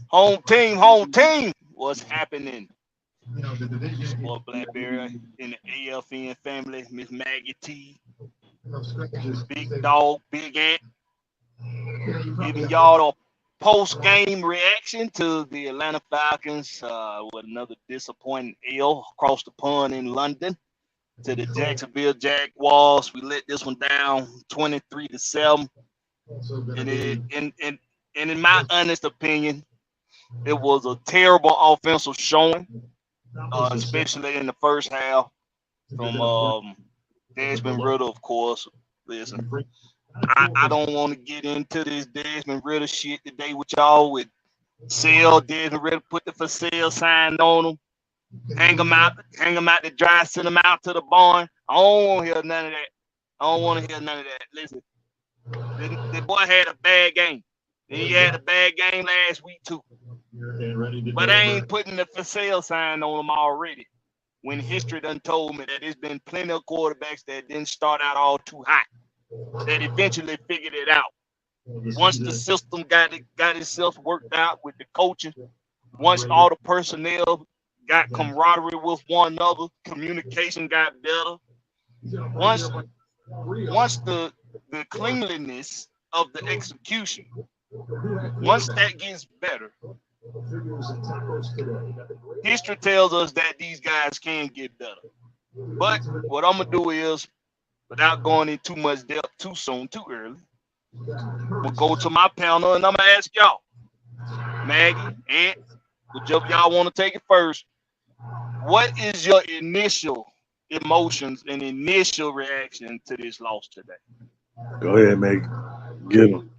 Home team. What's happening? It's boy Blackberry in the AFN family. Ms Maggie T, Big Dog, Big Ant, giving y'all a post-game reaction to the Atlanta Falcons with another disappointing L across the pond in London to the Jacksonville Jaguars. We let this one down 23-7. And in my honest opinion, it was a terrible offensive showing, especially in the first half from Desmond Ritter, of course. Listen, I don't want to get into this Desmond Ritter shit today with y'all with sell Desmond Ritter, put the for sale sign on him, hang him out to dry, send him out to the barn. I don't want to hear none of that. Listen, the boy had a bad game. And he had a bad game last week too. But I ain't putting the for sale sign on him already. When history done told me that there's been plenty of quarterbacks that didn't start out all too hot, that eventually figured it out. Once the system got itself worked out with the coaching, once all the personnel got camaraderie with one another, communication got better. Once the cleanliness of the execution, once that gets better, history tells us that these guys can get better. But what I'm gonna do is, without going into too much depth too soon, too early, we'll go to my panel and I'm gonna ask y'all, Maggie, Ant, whichever y'all want to take it first. What is your initial emotions and initial reaction to this loss today? Go ahead, Maggie. Get him.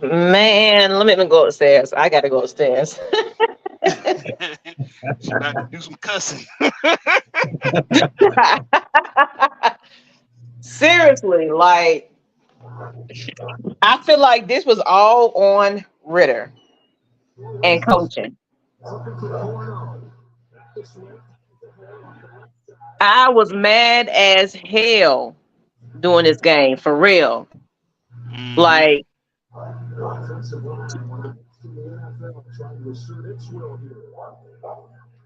Man, let me go upstairs. I gotta go upstairs. She about to do some cussing. Seriously, like I feel like this was all on Ritter and coaching. I was mad as hell doing this game for real. Like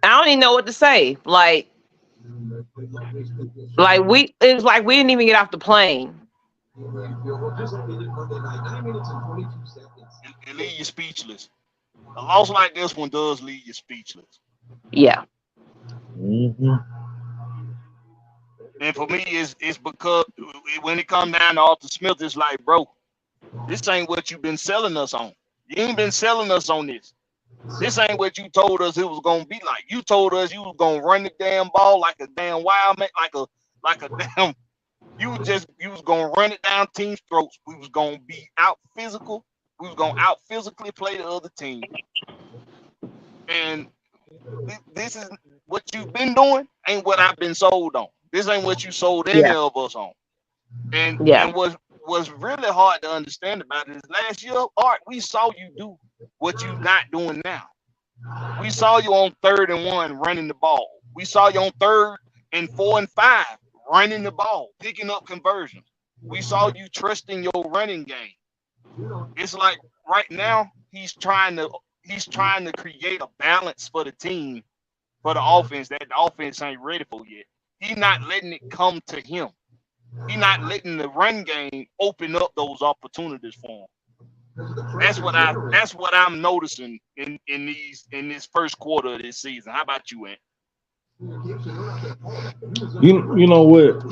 I don't even know what to say. Like it's like we didn't even get off the plane. It leave you speechless. A loss like this one does leave you speechless. Yeah. Mm-hmm. And for me, it's because when it comes down to Arthur Smith, it's like, bro, this ain't what you've been selling us on. You ain't been selling us on this. This ain't what you told us it was gonna be like. You told us you was gonna run the damn ball like a damn wild man, like a damn. You was gonna run it down team's throats. We was gonna be out physical. We was gonna out physically play the other team. And this is what you've been doing. Ain't what I've been sold on. This ain't what you sold any of us on. And what's really hard to understand about it is last year, Art, we saw you do what you're not doing now. We saw you on 3rd and 1 running the ball. We saw you on 3rd and 4 and 5 running the ball, picking up conversions. We saw you trusting your running game. It's like right now he's trying to create a balance for the team, for the offense that the offense ain't ready for yet. He's not letting it come to him. He's not letting the run game open up those opportunities for him. That's what I'm noticing in this first quarter of this season. How about you, Ant? You know what?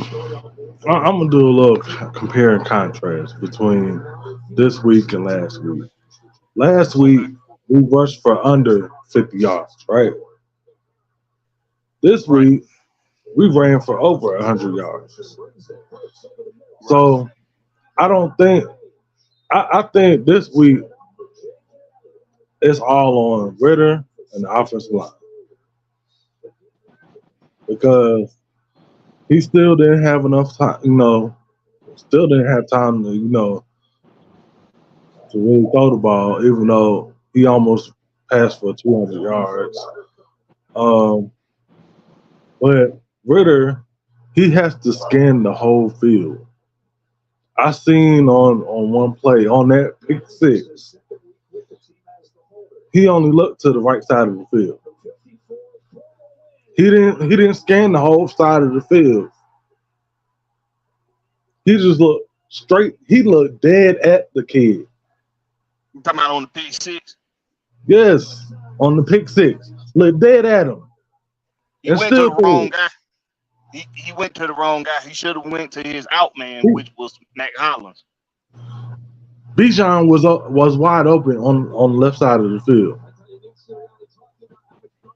I'm gonna do a little compare and contrast between this week and last week. Last week we rushed for under 50 yards, right? This week we ran for over 100 yards. So I think this week it's all on Ritter and the offensive line. Because he still didn't have enough time, still didn't have time to, to really throw the ball, even though he almost passed for 200 yards. But Ritter, he has to scan the whole field. I seen on one play, on that pick six, he only looked to the right side of the field. He didn't scan the whole side of the field. He just looked straight. He looked dead at the kid. You talking about on the pick six? Yes, on the pick six. Looked dead at him. He went to the wrong guy. He went to the wrong guy. He should have went to his out man, which was Mac Hollins. Bijan was wide open on the left side of the field.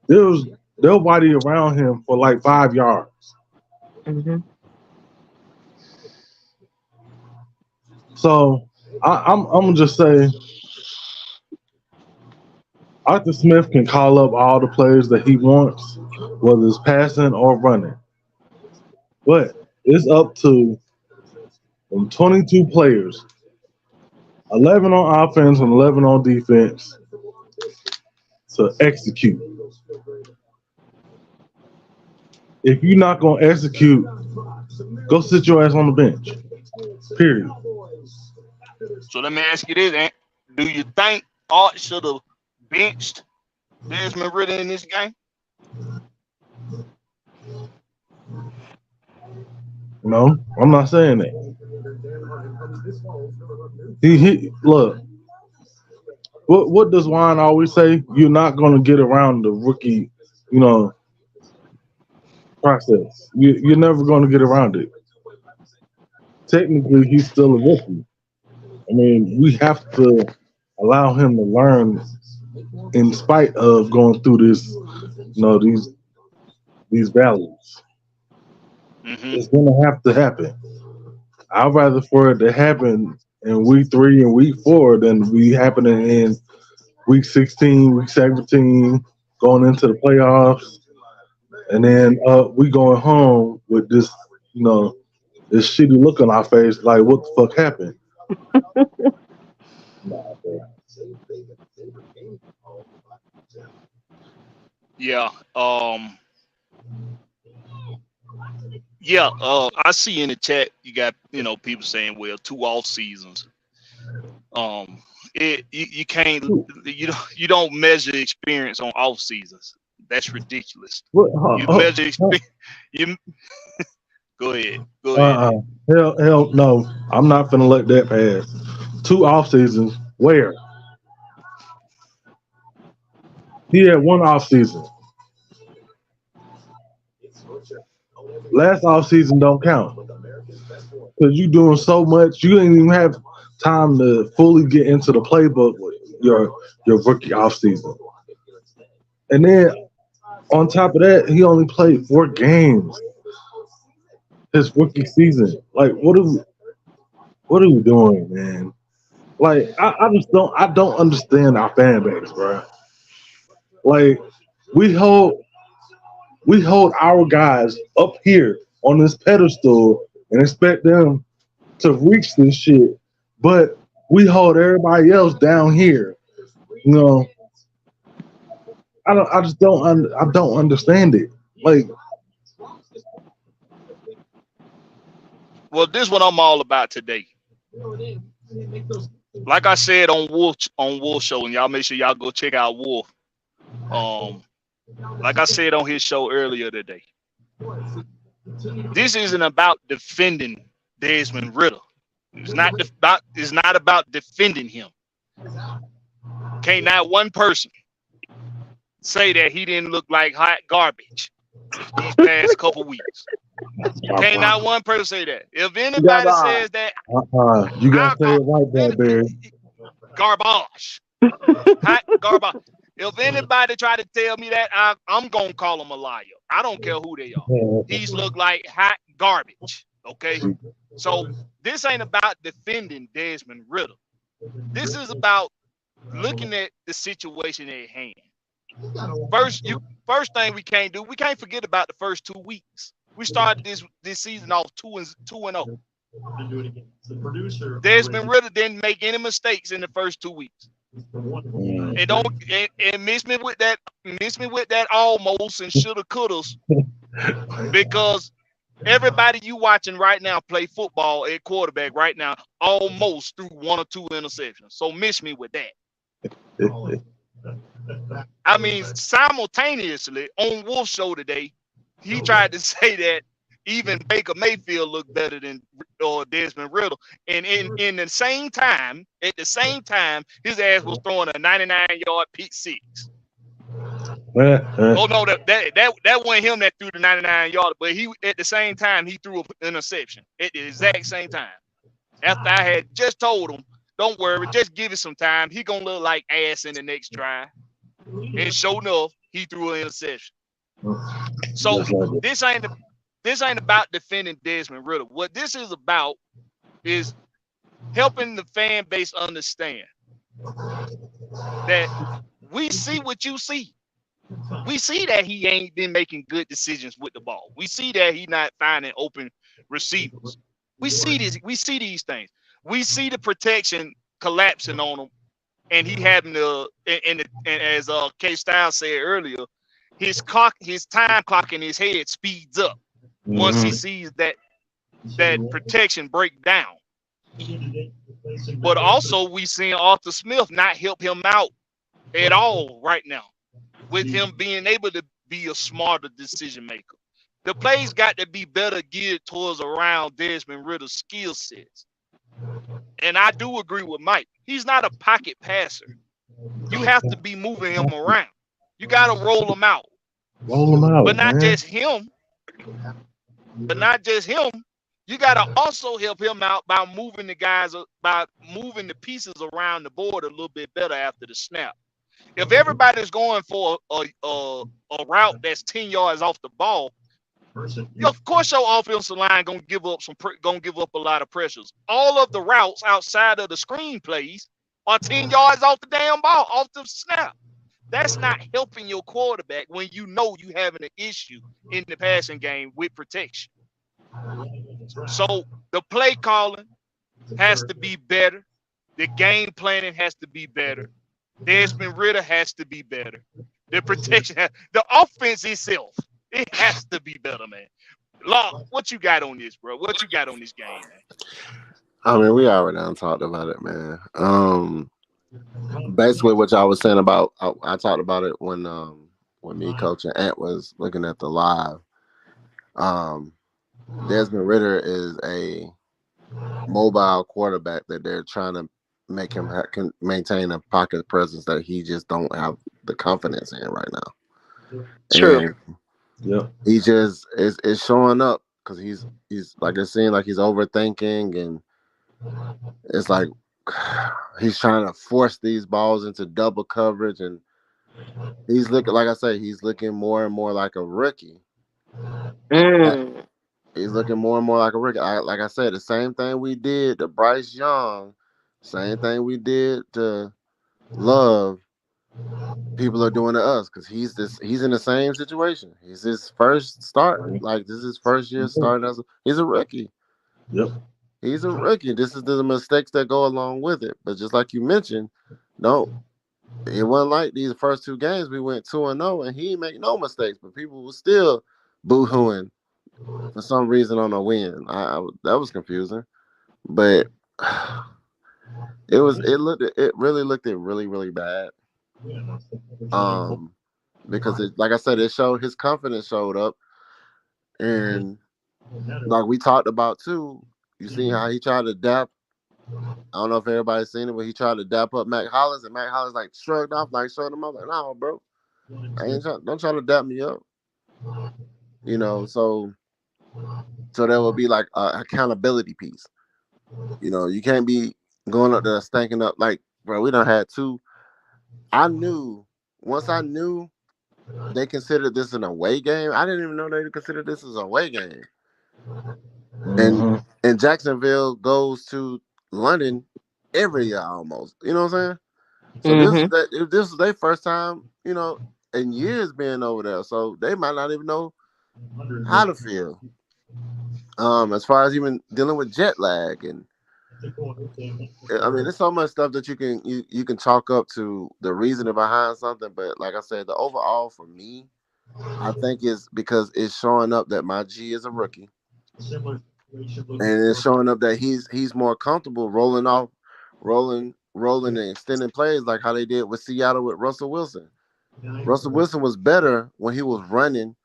There was nobody around him for like 5 yards. Mm-hmm. So I'm gonna just say, Arthur Smith can call up all the players that he wants, whether it's passing or running. But it's up to 22 players, 11 on offense and 11 on defense, to execute. If you're not going to execute, go sit your ass on the bench. Period. So let me ask you this, Ant. Do you think Art should have benched Desmond Ridder in this game? No, I'm not saying that. He look. What does Juan always say? You're not going to get around the rookie, process. You're never going to get around it. Technically, he's still a rookie. I mean, we have to allow him to learn in spite of going through this, these valleys. Mm-hmm. It's going to have to happen. I'd rather for it to happen in week 3 and week 4 than be happening in week 16, week 17, going into the playoffs, and then we going home with this, this shitty look on our face, like what the fuck happened? Yeah. I see in the chat you got people saying, well, 2 off seasons. You can't you don't measure experience on off seasons. That's ridiculous. You measure experience. Go ahead. Hell no. I'm not finna let that pass. 2 off seasons. Where? He had 1 off season. Last off season don't count because you doing so much. You didn't even have time to fully get into the playbook with your rookie off season. And then on top of that, he only played 4 games his rookie season. Like, what are we doing, man? Like, I don't understand our fan base, bro. Like, we hold our guys up here on this pedestal and expect them to reach this shit, but we hold everybody else down here. I don't understand it. Like, well, this is what I'm all about today. Like I said on Wolf Show, and y'all make sure y'all go check out Wolf. Like I said on his show earlier today, this isn't about defending Desmond Ridder. It's not about defending him. Can't not one person say that he didn't look like hot garbage these past couple weeks. Can't not one person say that. If anybody says that, you gotta say it right there, Barry. Garbage. Hot garbage. If anybody try to tell me that, I'm gonna call them a liar. I don't care who they are. These look like hot garbage. Okay, so this ain't about defending Desmond Ridder. This is about looking at the situation at hand. First thing we can't do, we can't forget about the first 2 weeks. We started this season off 2-0. Desmond Ridder didn't make any mistakes in the first 2 weeks. And miss me with that almost and shoulda couldas, because everybody you watching right now play football at quarterback right now almost threw 1 or 2 interceptions. So miss me with that. I mean, simultaneously on Wolf Show today, he tried to say that even Baker Mayfield looked better than Desmond Riddle, and in the same time, at the same time, his ass was throwing a 99-yard pick six. Oh no, that wasn't him that threw the 99-yard, but he at the same time he threw an interception at the exact same time. After I had just told him, don't worry, just give it some time. He gonna look like ass in the next drive. And sure enough, he threw an interception. So this ain't about defending Desmond Riddle. What this is about is helping the fan base understand that we see what you see. We see that he ain't been making good decisions with the ball. We see that he not finding open receivers. We see this. We see these things. We see the protection collapsing on him, and he having to. And as K Styles said earlier, his time clock in his head speeds up once he sees that protection break down. But also, we seeing Arthur Smith not help him out at all right now, with him being able to be a smarter decision maker. The plays got to be better geared towards around Desmond Ritter's skill sets. And I do agree with Mike. He's not a pocket passer. You have to be moving him around. You got to roll him out. But not just him. You got to also help him out by moving the pieces around the board a little bit better after the snap. If everybody's going for a route that's 10 yards off the ball, of course your offensive line gonna give up a lot of pressures. All of the routes outside of the screen plays are 10 yards off the damn ball, off the snap. That's not helping your quarterback when you know you having an issue in the passing game with protection. So the play calling has to be better. The game planning has to be better. Desmond Ritter has to be better. The protection, the offense itself, it has to be better, man. Law, what you got on this, bro? What you got on this game, man? I mean, we already done talked about it, man. Basically, what y'all was saying about, I talked about it when me, Coach, and Ant was looking at the live. Desmond Ritter is a mobile quarterback that they're trying to make him maintain a pocket presence that he just don't have the confidence in right now. True. Yeah. He just is showing up because he's like, it seems like he's overthinking, and it's like he's trying to force these balls into double coverage, and he's looking, like I say, he's looking more and more like a rookie. He's looking more and more like a rookie. Like I said, the same thing we did to Bryce Young, same thing we did to Love, people are doing to us because he's in the same situation. He's his first start. Like, this is his first year starting he's a rookie. Yep. He's a rookie. This is the mistakes that go along with it. But just like you mentioned, it wasn't like these first two games we went 2-0 and he didn't make no mistakes, but people were still boo-hooing for some reason on a win. That was confusing. But it really looked really, really bad. Because like I said, it showed his confidence showed up, and like we talked about too, you see how he tried to dap. I don't know if everybody's seen it, but he tried to dap up Mac Hollins, and Mac Hollins like shrugged him up like, "No, bro, don't try to dap me up." You know, so there will be like a accountability piece. You know, you can't be going up there stanking up like, bro. We done had two. Once I knew they considered this an away game, I didn't even know they considered this as an away game. And Jacksonville goes to London every year almost. You know what I'm saying? So this is their first time, you know, in years being over there. So they might not even know how to feel. As far as even dealing with jet lag, and I mean, there's so much stuff that you can chalk up to the reasoning behind something. But like I said, the overall for me, I think is because it's showing up that Maggiet is a rookie, and it's showing up that he's more comfortable rolling rolling and extending plays like how they did with Seattle with Russell Wilson. Russell Wilson was better when he was running,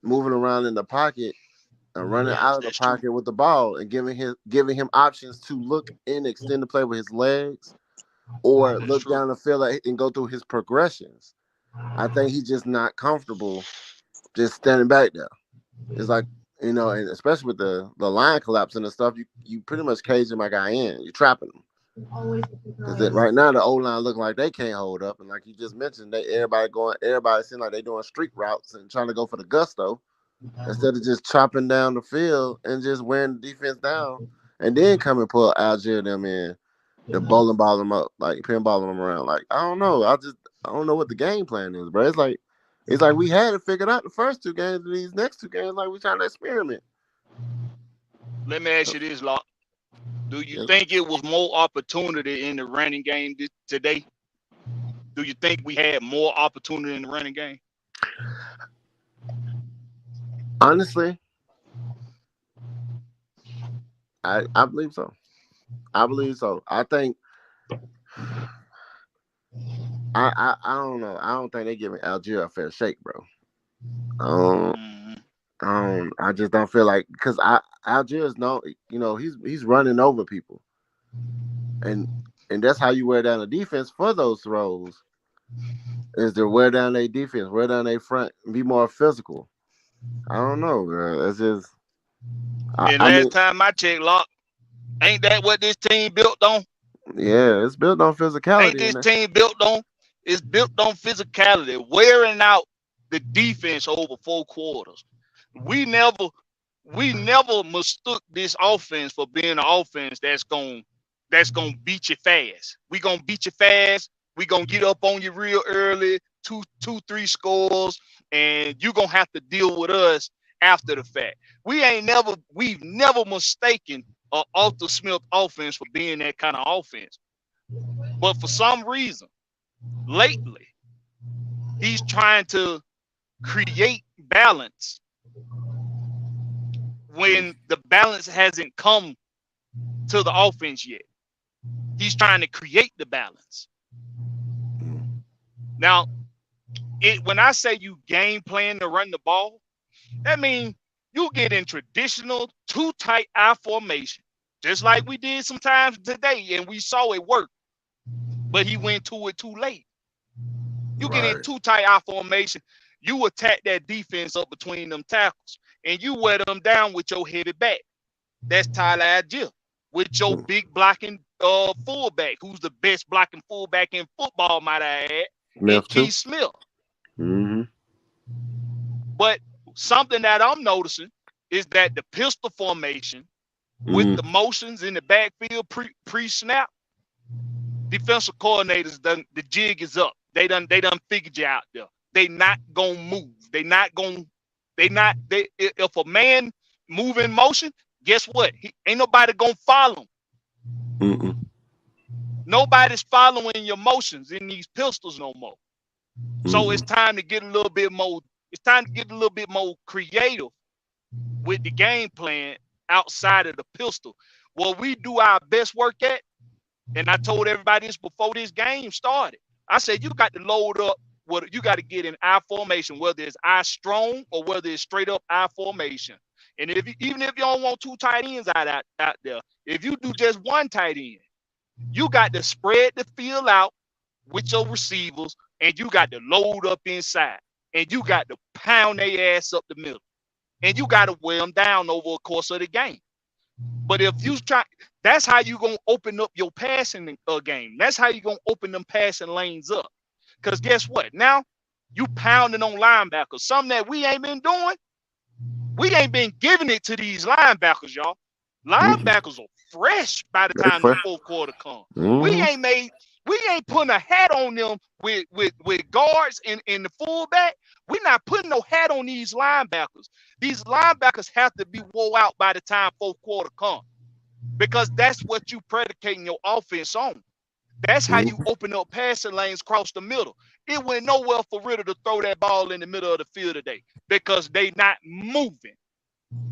moving around in the pocket and running out of the pocket with the ball and giving him options to look and extend the play with his legs or look down the field and go through his progressions. I think he's just not comfortable just standing back there. It's like, and especially with the line collapsing and stuff, you pretty much caging my guy in. You're trapping him. Because right now the O-line looking like they can't hold up, and like you just mentioned, everybody seems like they're doing street routes and trying to go for the gusto instead of just chopping down the field and just wearing the defense down, and then come and pull Algier them in, the bowling ball them up, like pinballing them around. Like I don't know, I don't know what the game plan is, bro. It's like we had it figured out the first two games, and these next two games, like we trying to experiment. Let me ask you this, Locke. Do you think it was more opportunity in the running game today? Do you think we had more opportunity in the running game? Honestly, I believe so. I think I don't know. I don't think they giving Algier a fair shake, bro. I just don't feel like, because Algier he's running over people, and that's how you wear down the defense for those throws. Is to wear down their defense, wear down their front, and be more physical. I don't know, bro. That's just. Last time I checked, Locke, ain't that what this team built on? Yeah, it's built on physicality. Ain't this team built on? It's built on physicality, wearing out the defense over 4 quarters. We never mistook this offense for being an offense that's gonna beat you fast. We gonna beat you fast. We gonna get up on you real early, 2-3 scores, and you gonna have to deal with us after the fact. We've never mistaken an Arthur Smith offense for being that kind of offense. But for some reason, lately, he's trying to create balance when the balance hasn't come to the offense yet. He's trying to create the balance. Now, when I say you game plan to run the ball, that means you get in traditional 2 tight I formation, just like we did sometimes today, and we saw it work, but he went to it too late. You get in 2 tight I formation, you attack that defense up between them tackles, and you wear them down with your heavy back. That's Tyler Algier with your big blocking fullback, who's the best blocking fullback in football, might I add, and Keith Smith. Mm-hmm. But something that I'm noticing is that the pistol formation with the motions in the backfield pre-snap, defensive coordinators the jig is up. They done figured you out there. They not gonna move. If a man move in motion, guess what? Ain't nobody gonna follow him. Nobody's following your motions in these pistols no more. So it's time to get a little bit more. It's time to get a little bit more creative with the game plan outside of the pistol. What we do our best work at, and I told everybody this before this game started. I said you got to load up. You got to get in I formation, whether it's I strong or whether it's straight up I formation. And even if you don't want 2 tight ends out there, if you do just 1 tight end, you got to spread the field out with your receivers, and you got to load up inside, and you got to pound their ass up the middle, and you got to wear them down over the course of the game. But if you try, that's how you gonna open up your passing game. That's how you gonna open them passing lanes up. Because guess what? Now you pounding on linebackers, something that we ain't been doing. We ain't been giving it to these linebackers, y'all. Linebackers are fresh by the time the 4th quarter comes. We ain't putting a hat on them with guards and the fullback. We're not putting no hat on these linebackers. These linebackers have to be wore out by the time 4th quarter comes, because that's what you predicating your offense on. That's how you open up passing lanes across the middle. It went nowhere for Ritter to throw that ball in the middle of the field today because they not moving.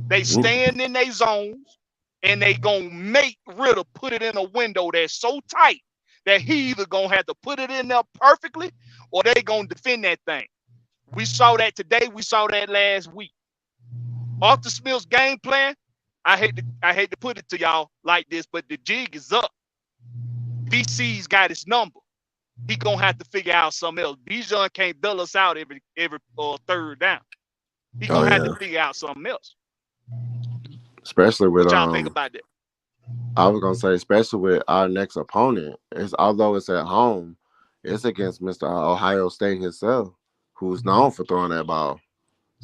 They stand in their zones, and they gonna make Ritter put it in a window that's so tight that he either gonna have to put it in there perfectly or they gonna defend that thing. We saw that today. We saw that last week. Arthur Smith's game plan, I hate to put it to y'all like this, but the jig is up. DC's got his number. He gonna have to figure out something else. Bijan can't bail us out every third down. He gonna have to figure out something else. Especially with what y'all think about that? I was gonna say, especially with our next opponent, although it's at home, it's against Mr. Ohio State himself, who's known for throwing that ball.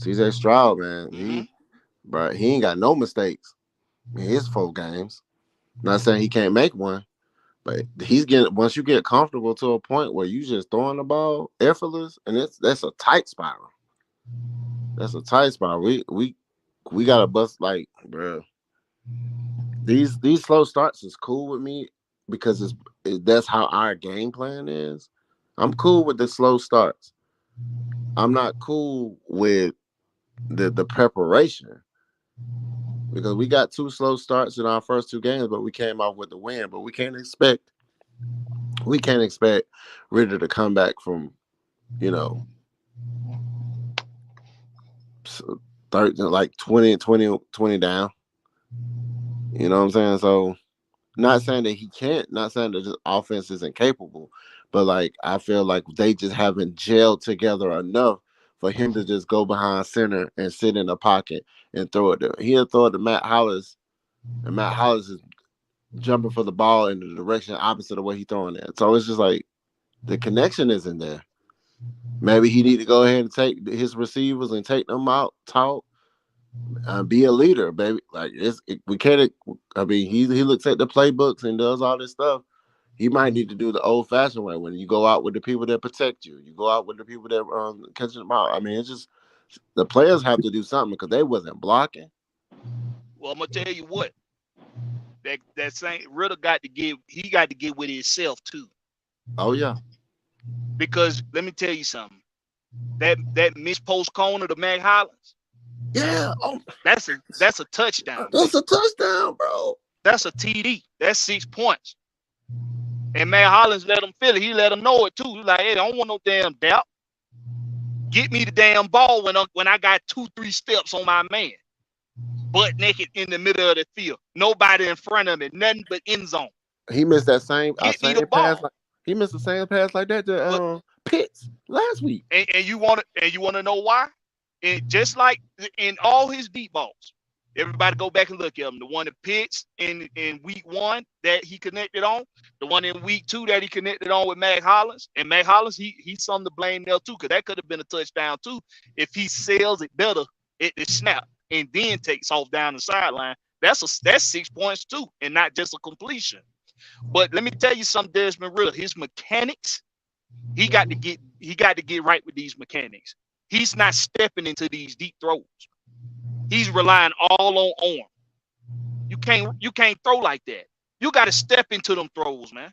CJ Stroud, man, he ain't got no mistakes in his 4 games. Not saying he can't make one, but once you get comfortable to a point where you just throwing the ball effortless, and that's a tight spiral. That's a tight spiral. We gotta bust, like, bro. These slow starts is cool with me because that's how our game plan is. I'm cool with the slow starts. I'm not cool with the preparation because we got 2 slow starts in our first 2 games, but we came off with the win. But we can't expect Ritter to come back from, 20 down. You know what I'm saying? So, not saying that he can't, not saying that his offense isn't capable, but like I feel like they just haven't gelled together enough for him to just go behind center and sit in the pocket and throw it there. He'll throw it to Matt Hollis, and Matt Hollis is jumping for the ball in the direction opposite of what he's throwing it. So it's just like the connection isn't there. Maybe he need to go ahead and take his receivers and take them out, talk. Be a leader, baby. Like we can't. I mean, he looks at the playbooks and does all this stuff. He might need to do the old-fashioned way when you go out with the people that protect you. You go out with the people that catch them out. I mean, it's just the players have to do something because they wasn't blocking. Well, I'm gonna tell you what. That same Ritter got to get. He got to get with himself too. Oh yeah. Because let me tell you something. That missed post corner to Mag Hollins. Yeah, that's a touchdown. That's a touchdown, bro. That's a TD. That's 6 points. And Matt Hollins let him feel it. He let him know it too. He's like, hey, I don't want no damn doubt. Get me the damn ball when I got 2-3 steps on my man. Butt naked in the middle of the field. Nobody in front of me. Nothing but end zone. He missed that same pass. He missed the same pass like that to Pitts last week. And you want to know why? And just like in all his deep balls, everybody go back and look at him. The one that Pitts in week 1 that he connected on, the one in week 2 that he connected on with Mag Hollins. And Mag Hollins, he's some to blame there too, because that could have been a touchdown too if he sells it better at the snap and then takes off down the sideline. That's 6 points too, and not just a completion. But let me tell you something, Desmond Ritter, his mechanics, he got to get right with these mechanics. He's not stepping into these deep throws. He's relying all on arm. You can't throw like that. You got to step into them throws, man.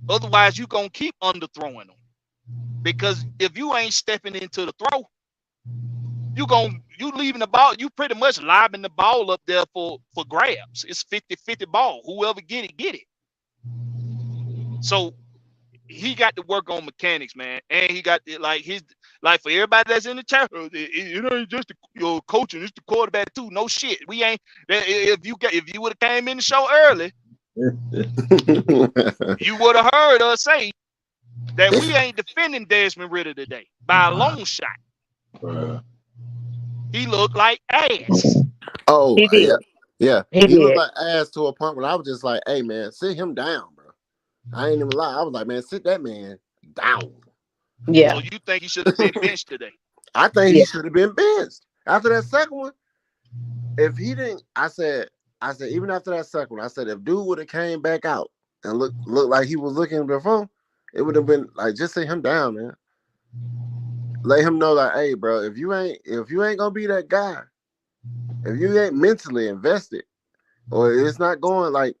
Otherwise, you're going to keep underthrowing them. Because if you ain't stepping into the throw, you leaving the ball, you pretty much lobbing the ball up there for grabs. It's 50-50 ball. Whoever get it. So he got to work on mechanics, man. And he got to, for everybody that's in the chat, it ain't just your coaching, it's the quarterback too. No shit. We ain't. If you would have came in the show early, you would have heard us say that we ain't defending Desmond Ritter today by a long shot. He looked like ass. Oh, He did. yeah. He He looked did. like ass to a point where I was just like, hey, man, sit him down, bro. I ain't even lie. I was like, man, sit that man down. Yeah. So you think he should have been benched today? I think he should have been benched. After that second one, if he didn't, I said, even after that second one, I said, if dude would have came back out and looked like he was looking before, it would have been like, just sit him down, man. Let him know that, hey, bro, if you ain't gonna be that guy, if you ain't mentally invested, or it's not going, like,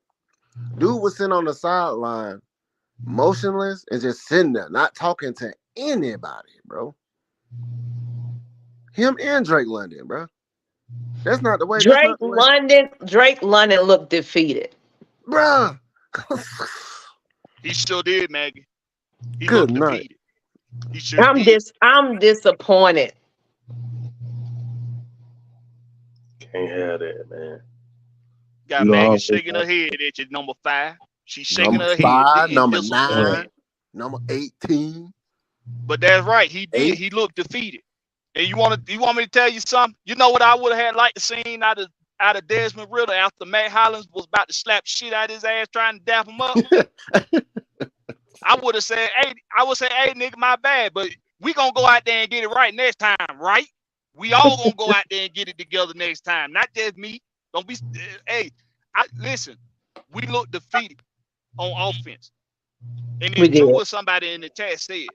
dude was sitting on the sideline, motionless and just sitting there, not talking to anybody, bro. Him and Drake London, bro. That's not the way. That's Drake not the way. London looked defeated. Bruh. He sure did, Maggie. He Good looked night. defeated. He sure did. I'm disappointed. Can't have that, man. Got You know, Maggie shaking her head at you, number 5. She's shaking Number her 5, head in number disappointment. 9, number 18. But that's right. He did. 8. He looked defeated. And you want me to tell you something? You know what I would have had liked to seen out of Desmond Ritter after Matt Hollins was about to slap shit out his ass trying to dap him up? I would have said, hey, nigga, my bad, but we gonna go out there and get it right next time, right? We all gonna go out there and get it together next time, not just me. Don't be, hey, listen. We look defeated on offense, and it's true what somebody in the chat said.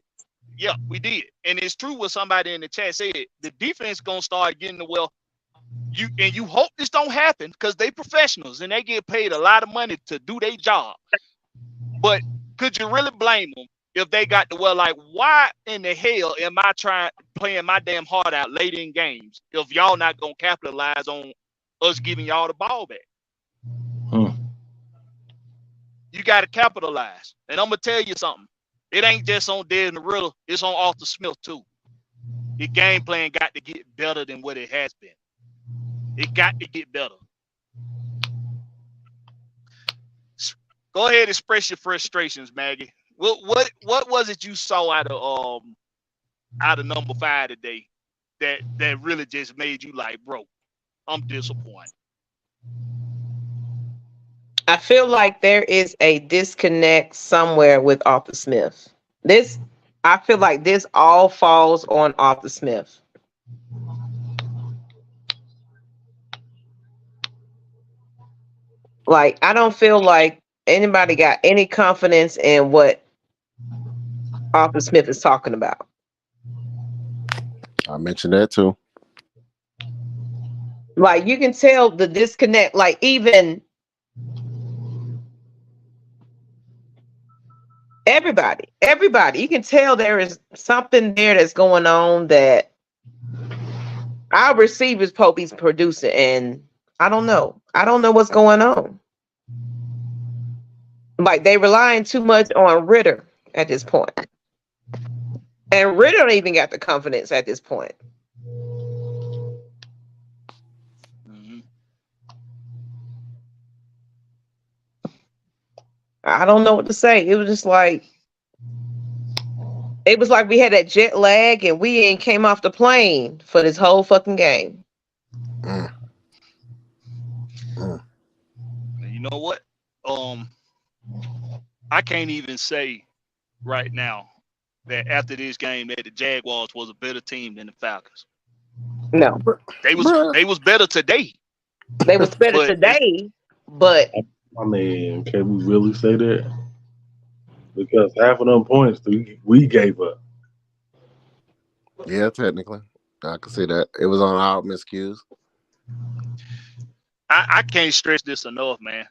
Yeah, we did, and it's true what somebody in the chat said. The defense gonna start getting the well. You hope this don't happen because they professionals and they get paid a lot of money to do their job. But could you really blame them if they got the well? Like, why in the hell am I playing my damn heart out late in games if y'all not gonna capitalize on us giving y'all the ball back? You got to capitalize, and I'm gonna tell you something. It ain't just on Desmond Ritter; it's on Arthur Smith too. The game plan got to get better than what it has been. It got to get better. Go ahead and express your frustrations, Maggie. What was it you saw out of number 5 today that really just made you like, bro, I'm disappointed? I feel like there is a disconnect somewhere with Arthur Smith. I feel like this all falls on Arthur Smith. Like, I don't feel like anybody got any confidence in what Arthur Smith is talking about. I mentioned that too. Like, you can tell the disconnect. Like, even everybody, you can tell there is something there that's going on that our receivers Popey's producing, and I don't know what's going on. Like, they relying too much on Ritter at this point. And Ritter don't even got the confidence at this point. Mm-hmm. I don't know what to say. It was like we had that jet lag and we ain't came off the plane for this whole fucking game. You know what? I can't even say right now that after this game that the Jaguars was a better team than the Falcons. No. They was better today. They was better today, but I mean, can we really say that? Because half of them points we gave up. Yeah, technically. I can see that. It was on our miscues. I can't stress this enough, man.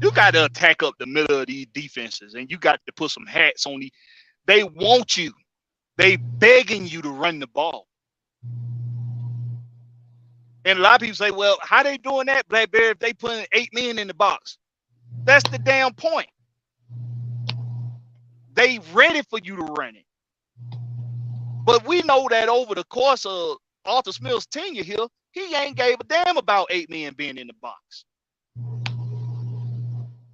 You got to attack up the middle of these defenses, and you got to put some hats on these. They want you. They begging you to run the ball. And a lot of people say, well, how they doing that, Blackberry, if they putting 8 men in the box? That's the damn point. They ready for you to run it. But we know that over the course of Arthur Smith's tenure here, he ain't gave a damn about 8 men being in the box.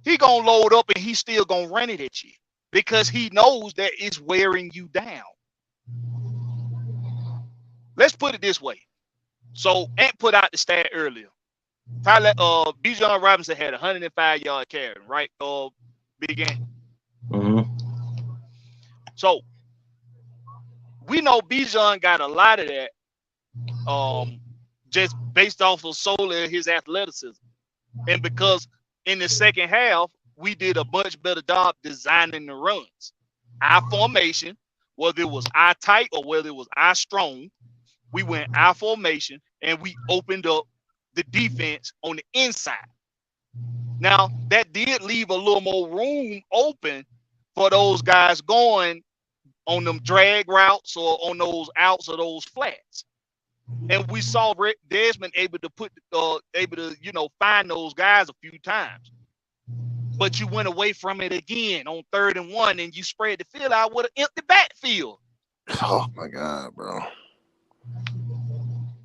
He gonna load up and he's still gonna run it at you because he knows that it's wearing you down. Let's put it this way. So Ant put out the stat earlier. Bijan Robinson had 105-yard carry, right? Big Ant. Mm-hmm. So we know Bijan got a lot of that just based off of solely his athleticism. And because in the second half, we did a much better job designing the runs. Our formation, whether it was eye tight or whether it was eye strong, we went our formation and we opened up the defense on the inside. Now, that did leave a little more room open for those guys going on them drag routes or on those outs or those flats. And we saw Desmond able to find those guys a few times. But you went away from it again on 3rd and 1, and you spread the field out with an empty backfield. Oh my God, bro.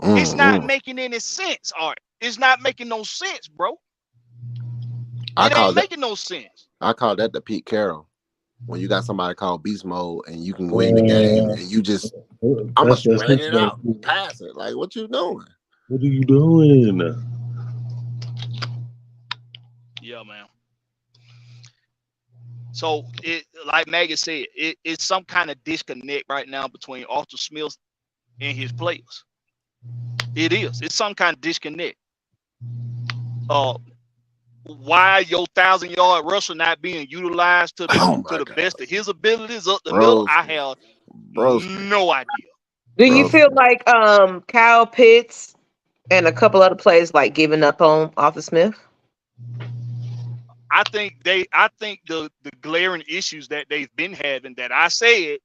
It's not making any sense, Art. It's not making no sense, bro. It ain't making no sense. I call that the Pete Carroll. When you got somebody called beast mode and you can win the game and you just I'm gonna spread it out, pass it. Like, what you doing? What are you doing? Yeah, man. So it, like Maggiet said, it's some kind of disconnect right now between Arthur Smith and his players. It is. It's some kind of disconnect. Why your 1,000-yard rusher not being utilized to the best of his abilities up the middle? I have no idea. Do you feel like Kyle Pitts and a couple other players like giving up on Arthur Smith? I think the glaring issues that they've been having that I said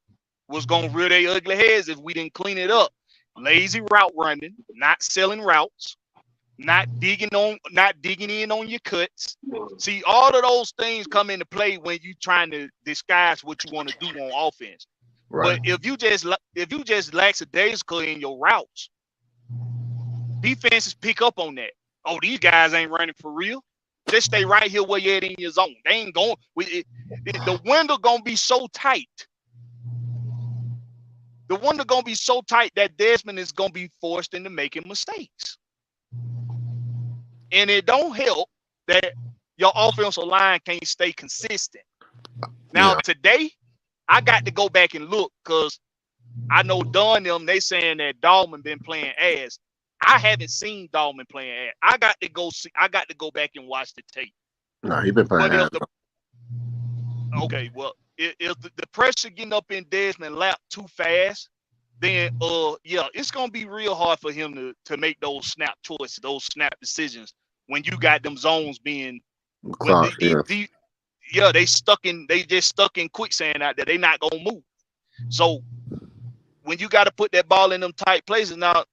was gonna rear their ugly heads if we didn't clean it up. Lazy route running, not selling routes, not digging in on your cuts. See, all of those things come into play when you trying to disguise what you want to do on offense. Right. But if you just lackadaisical in your routes, defenses pick up on that. Oh, these guys ain't running for real. Just stay right here where you're at in your zone. They ain't going. The window gonna be so tight. The window gonna be so tight that Desmond is gonna be forced into making mistakes. And it don't help that your offensive line can't stay consistent. Now today, I got to go back and look because I know Don them. They saying that Dahlman been playing ass. I haven't seen Dahlman playing ass. I got to go back and watch the tape. No, he been playing ass. Okay, well, if the pressure getting up in Desmond's lap too fast, then it's gonna be real hard for him to make those snap choices, those snap decisions when you got them zones being they just stuck in quicksand out there. They not gonna move. So when you got to put that ball in them tight places, now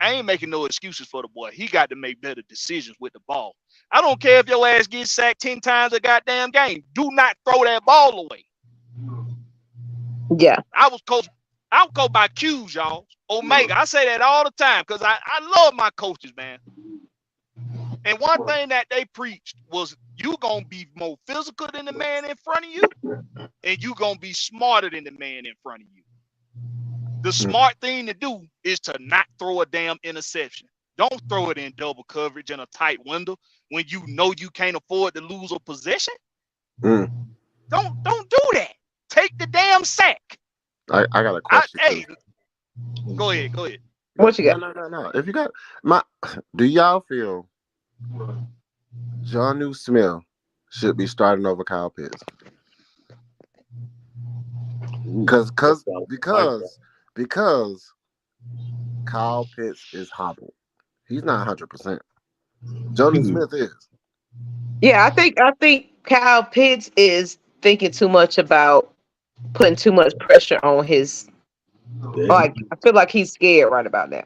I ain't making no excuses for the boy. He got to make better decisions with the ball. I don't care if your ass gets sacked 10 times a goddamn game. Do not throw that ball away. Yeah. I was coached by Q's, y'all. Omega. I say that all the time because I love my coaches, man. And one thing that they preached was you going to be more physical than the man in front of you, and you going to be smarter than the man in front of you. The smart thing to do is to not throw a damn interception. Don't throw it in double coverage in a tight window when you know you can't afford to lose a possession. Don't do that. Take the damn sack. I got a question. Go ahead. What you got? No. If you got do y'all feel Jonnu Smith should be starting over Kyle Pitts? Because Kyle Pitts is hobbled. He's not 100%. Jonnu Smith is. Yeah, I think Kyle Pitts is thinking too much about putting too much pressure on his. Like, I feel like he's scared right about now.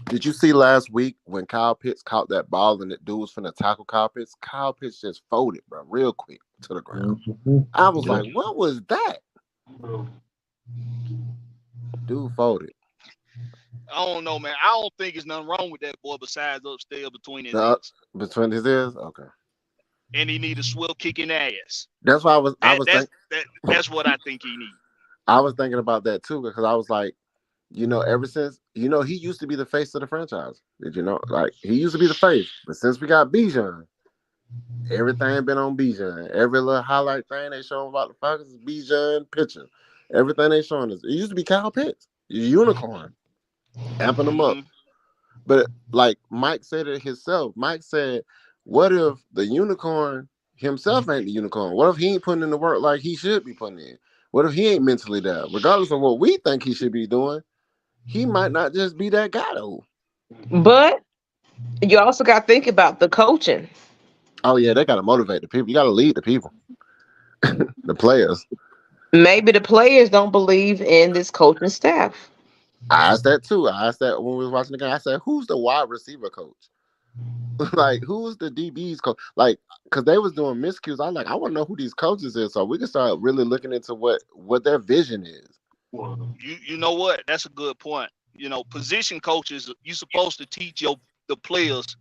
Did you see last week when Kyle Pitts caught that ball and that dude was finna tackle Kyle Pitts? Kyle Pitts just folded, bro, real quick to the ground. I was like, what was that? Dude folded. I don't know, man. I don't think there's nothing wrong with that boy besides upstairs between his ears. Between his ears? Okay. And he need a swell kicking ass. That's why that's what I think he needs. I was thinking about that too, because I was like, ever since, he used to be the face of the franchise. Did you know? Like, he used to be the face. But since we got Bijan, everything been on Bijan. Every little highlight thing they show about the Falcons is Bijan picture. Everything they showing us. It used to be Kyle Pitts, unicorn, amping them up. But like Mike said it himself. Mike said, what if the unicorn himself ain't the unicorn? What if he ain't putting in the work like he should be putting in? What if he ain't mentally there? Regardless of what we think he should be doing, he might not just be that guy though. But you also got to think about the coaching. Oh yeah, they got to motivate the people. You got to lead the people, the players. Maybe the players don't believe in this coaching staff. I asked that too. I asked that when we was watching the game. I said, "Who's the wide receiver coach? Like, who's the DBs coach? Like, because they was doing miscues. I'm like, I want to know who these coaches is, so we can start really looking into what their vision is." You know what? That's a good point. You know, position coaches, you're supposed to teach the players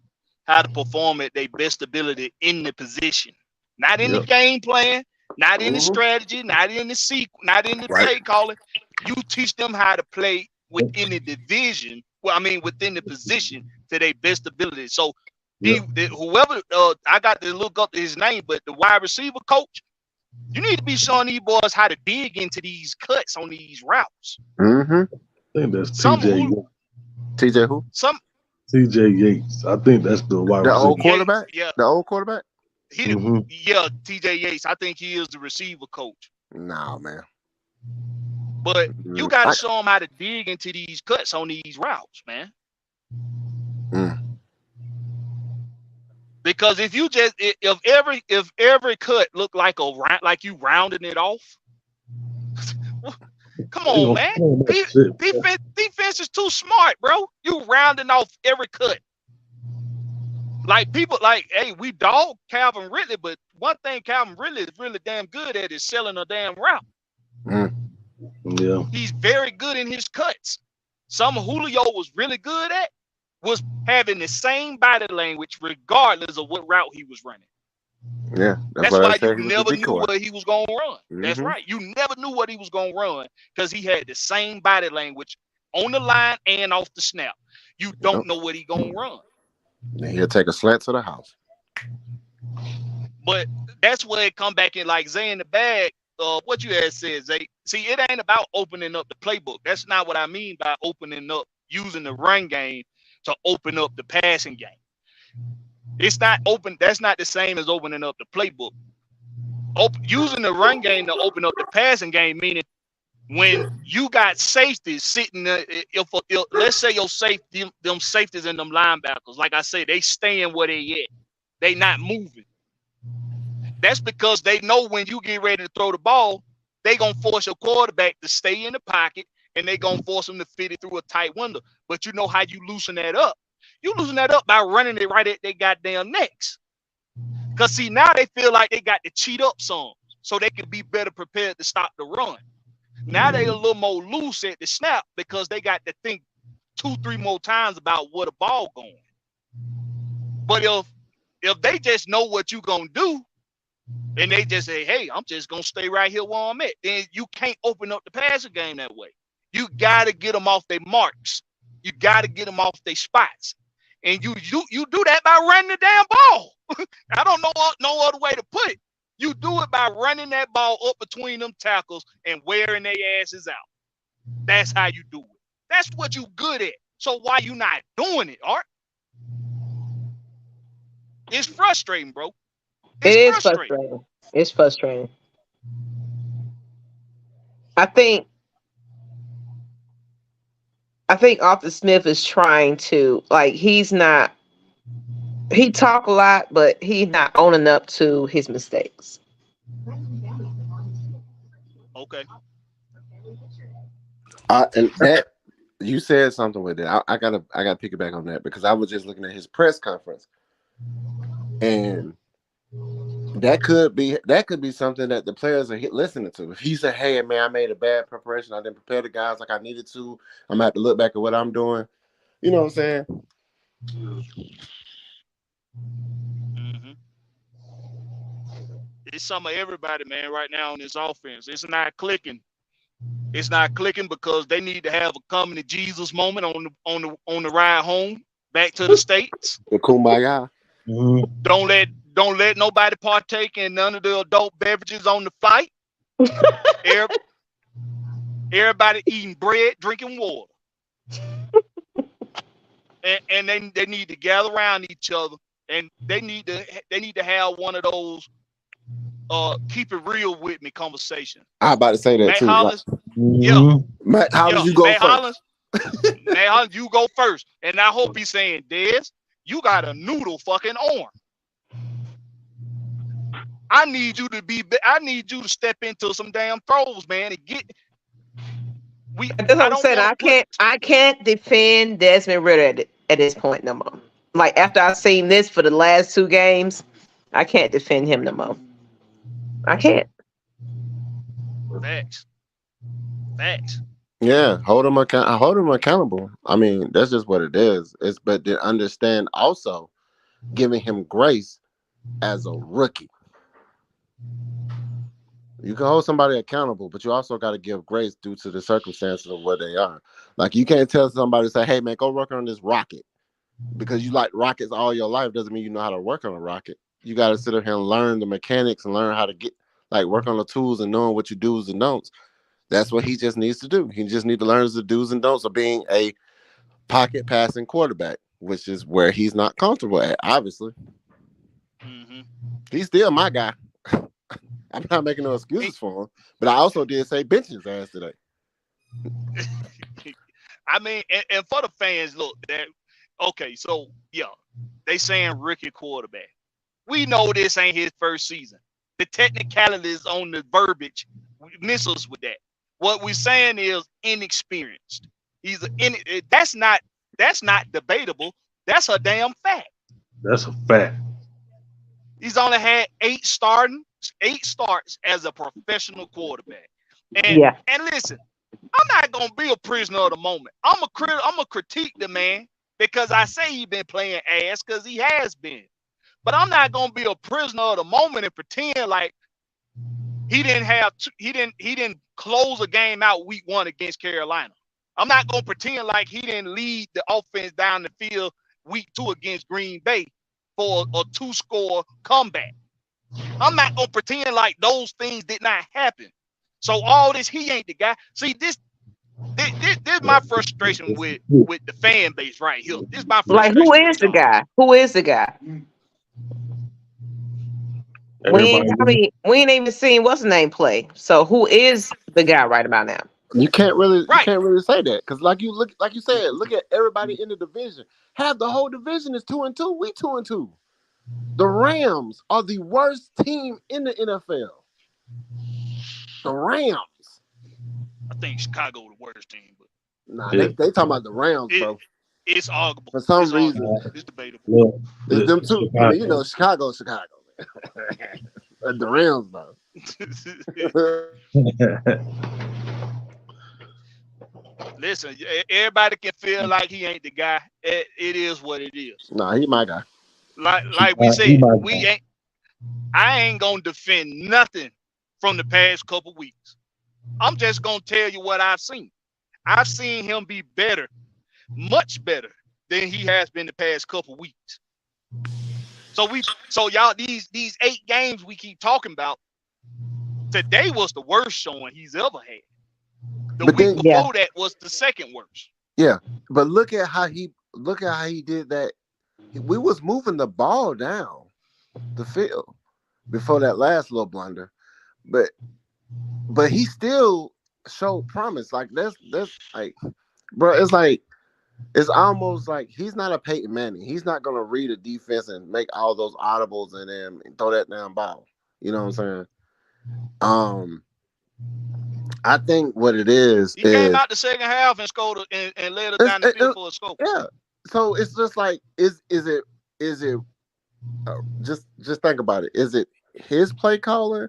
how to perform at their best ability in the position, not in the game plan, not in the strategy, not in the sequence, not in the play calling. You teach them how to play within the division. Well, I mean, within the position to their best ability. So, whoever I got to look up his name, but the wide receiver coach, you need to be showing these boys how to dig into these cuts on these routes. I think that's TJ. TJ who? TJ Yates. I think that's the wide receiver. Old quarterback? Yeah. The old quarterback? Yeah, TJ Yates. I think he is the receiver coach. No, man. But you got to show them how to dig into these cuts on these routes, man. Because if every cut looked like you rounding it off, come on, man. Defense is too smart, bro. You rounding off every cut. Like people hey, we dog Calvin Ridley, but one thing Calvin Ridley is really damn good at is selling a damn route. Yeah. He's very good in his cuts. Something Julio was really good at was having the same body language regardless of what route he was running. Yeah. That's why you never knew what he was going to run. That's right. You never knew what he was going to run because he had the same body language on the line and off the snap. You don't know what he's going to run. He'll take a slant to the house. But that's where it come back in, like Zay in the bag. What you had said, Zay. See, it ain't about opening up the playbook. That's not what I mean by opening up, using the run game to open up the passing game. It's not open. That's not the same as opening up the playbook. Using the run game to open up the passing game, meaning when you got safeties sitting there, if let's say your safety, them safeties and them linebackers, like I said, they staying where they at. They not moving. That's because they know when you get ready to throw the ball, they gonna force your quarterback to stay in the pocket and they gonna force him to fit it through a tight window. But you know how you loosen that up? You loosen that up by running it right at their goddamn necks. Because see, now they feel like they got to cheat up some so they can be better prepared to stop the run. Now they a little more loose at the snap because they got to think 2-3 more times about where the ball going. But if they just know what you gonna do, and they just say, hey, I'm just going to stay right here where I'm at, then you can't open up the passing game that way. You got to get them off their marks. You got to get them off their spots. And you do that by running the damn ball. I don't know no other way to put it. You do it by running that ball up between them tackles and wearing their asses out. That's how you do it. That's what you good at. So why you not doing it, Art? It's frustrating, bro. It's frustrating. It's frustrating. I think Arthur Smith is trying to, like, he talk a lot, but he's not owning up to his mistakes. Okay. And that you said something with that. I gotta piggyback on that because I was just looking at his press conference, and that could be something that the players are listening to. If he said, "Hey, man, I made a bad preparation. I didn't prepare the guys like I needed to. I'm gonna have to look back at what I'm doing." You know what I'm saying? Mm-hmm. It's some of everybody, man, right now on this offense. It's not clicking. It's not clicking because they need to have a coming to Jesus moment on the ride home back to the States. The kumbaya. Mm-hmm. Don't let nobody partake in none of the adult beverages on the flight. Everybody eating bread, drinking water. And they need to gather around each other, and they need to have one of those keep it real with me conversation. I about to say that Matt too. Hollins, Matt Hollins, you go Matt first. Matt Hollins, you go first. And I hope he's saying, Des, you got a noodle fucking arm. I need you to step into some damn throws, man, and get. That's what I'm saying. I can't defend Desmond Ritter at this point no more. Like after I've seen this for the last 2 games, I can't defend him no more. I can't. Facts. Yeah, hold him accountable. I mean, that's just what it is. But to understand also giving him grace as a rookie. You can hold somebody accountable, but you also got to give grace due to the circumstances of where they are. Like you can't tell somebody to say, "Hey man, go work on this rocket," because you like rockets all your life doesn't mean you know how to work on a rocket. You got to sit here and learn the mechanics and learn how to work on the tools and knowing what you do's and don'ts. That's what he just needs to do. He just needs to learn the do's and don'ts of being a pocket passing quarterback, which is where he's not comfortable at, obviously. Mm-hmm. He's still my guy. I'm not making no excuses for him, but I also did say bench his ass today. I mean, and for the fans, look, okay, so yeah, they saying rookie quarterback. We know this ain't his first season. The technicalities on the verbiage miss us with that. What we're saying is inexperienced. That's not debatable. That's a damn fact. That's a fact. He's only had 8 starts as a professional quarterback. And listen, I'm not gonna be a prisoner of the moment. I'm gonna critique the man because I say he's been playing ass because he has been. But I'm not gonna be a prisoner of the moment and pretend like he didn't close a game out week 1 against Carolina. I'm not gonna pretend like he didn't lead the offense down the field week 2 against Green Bay for a 2-score comeback. I'm not gonna pretend like those things did not happen. So all this, he ain't the guy. See, this is my frustration with the fan base right here. This is my frustration. Like, who is the guy? Who is the guy? We ain't even seen what's the name play. So who is the guy right about now? You can't really say that because like you said, look at everybody in the division. Half the whole division is 2-2. We 2-2. The Rams are the worst team in the NFL. The Rams. I think Chicago the worst team, but they talking about the Rams, bro. It's arguable. For some reason. It's debatable. It's them two. I mean, you know, Chicago. The Rams, though. Listen, everybody can feel like he ain't the guy. It is what it is. Nah, he my guy. Like we said, I ain't gonna defend nothing from the past couple weeks. I'm just gonna tell you what I've seen. I've seen him be better, much better than he has been the past couple weeks. So y'all, these 8 games we keep talking about, today was the worst showing he's ever had. The week before that was the second worst. Yeah, but look at how he did that. We was moving the ball down the field before that last little blunder, but he still showed promise. Like that's like, bro, it's almost like he's not a Peyton Manning. He's not gonna read a defense and make all those audibles and then throw that damn ball. You know what I'm saying? I think what it is he came out the second half and scored and led us down the field for a score. Yeah. So it's just like, is it just think about it. Is it his play calling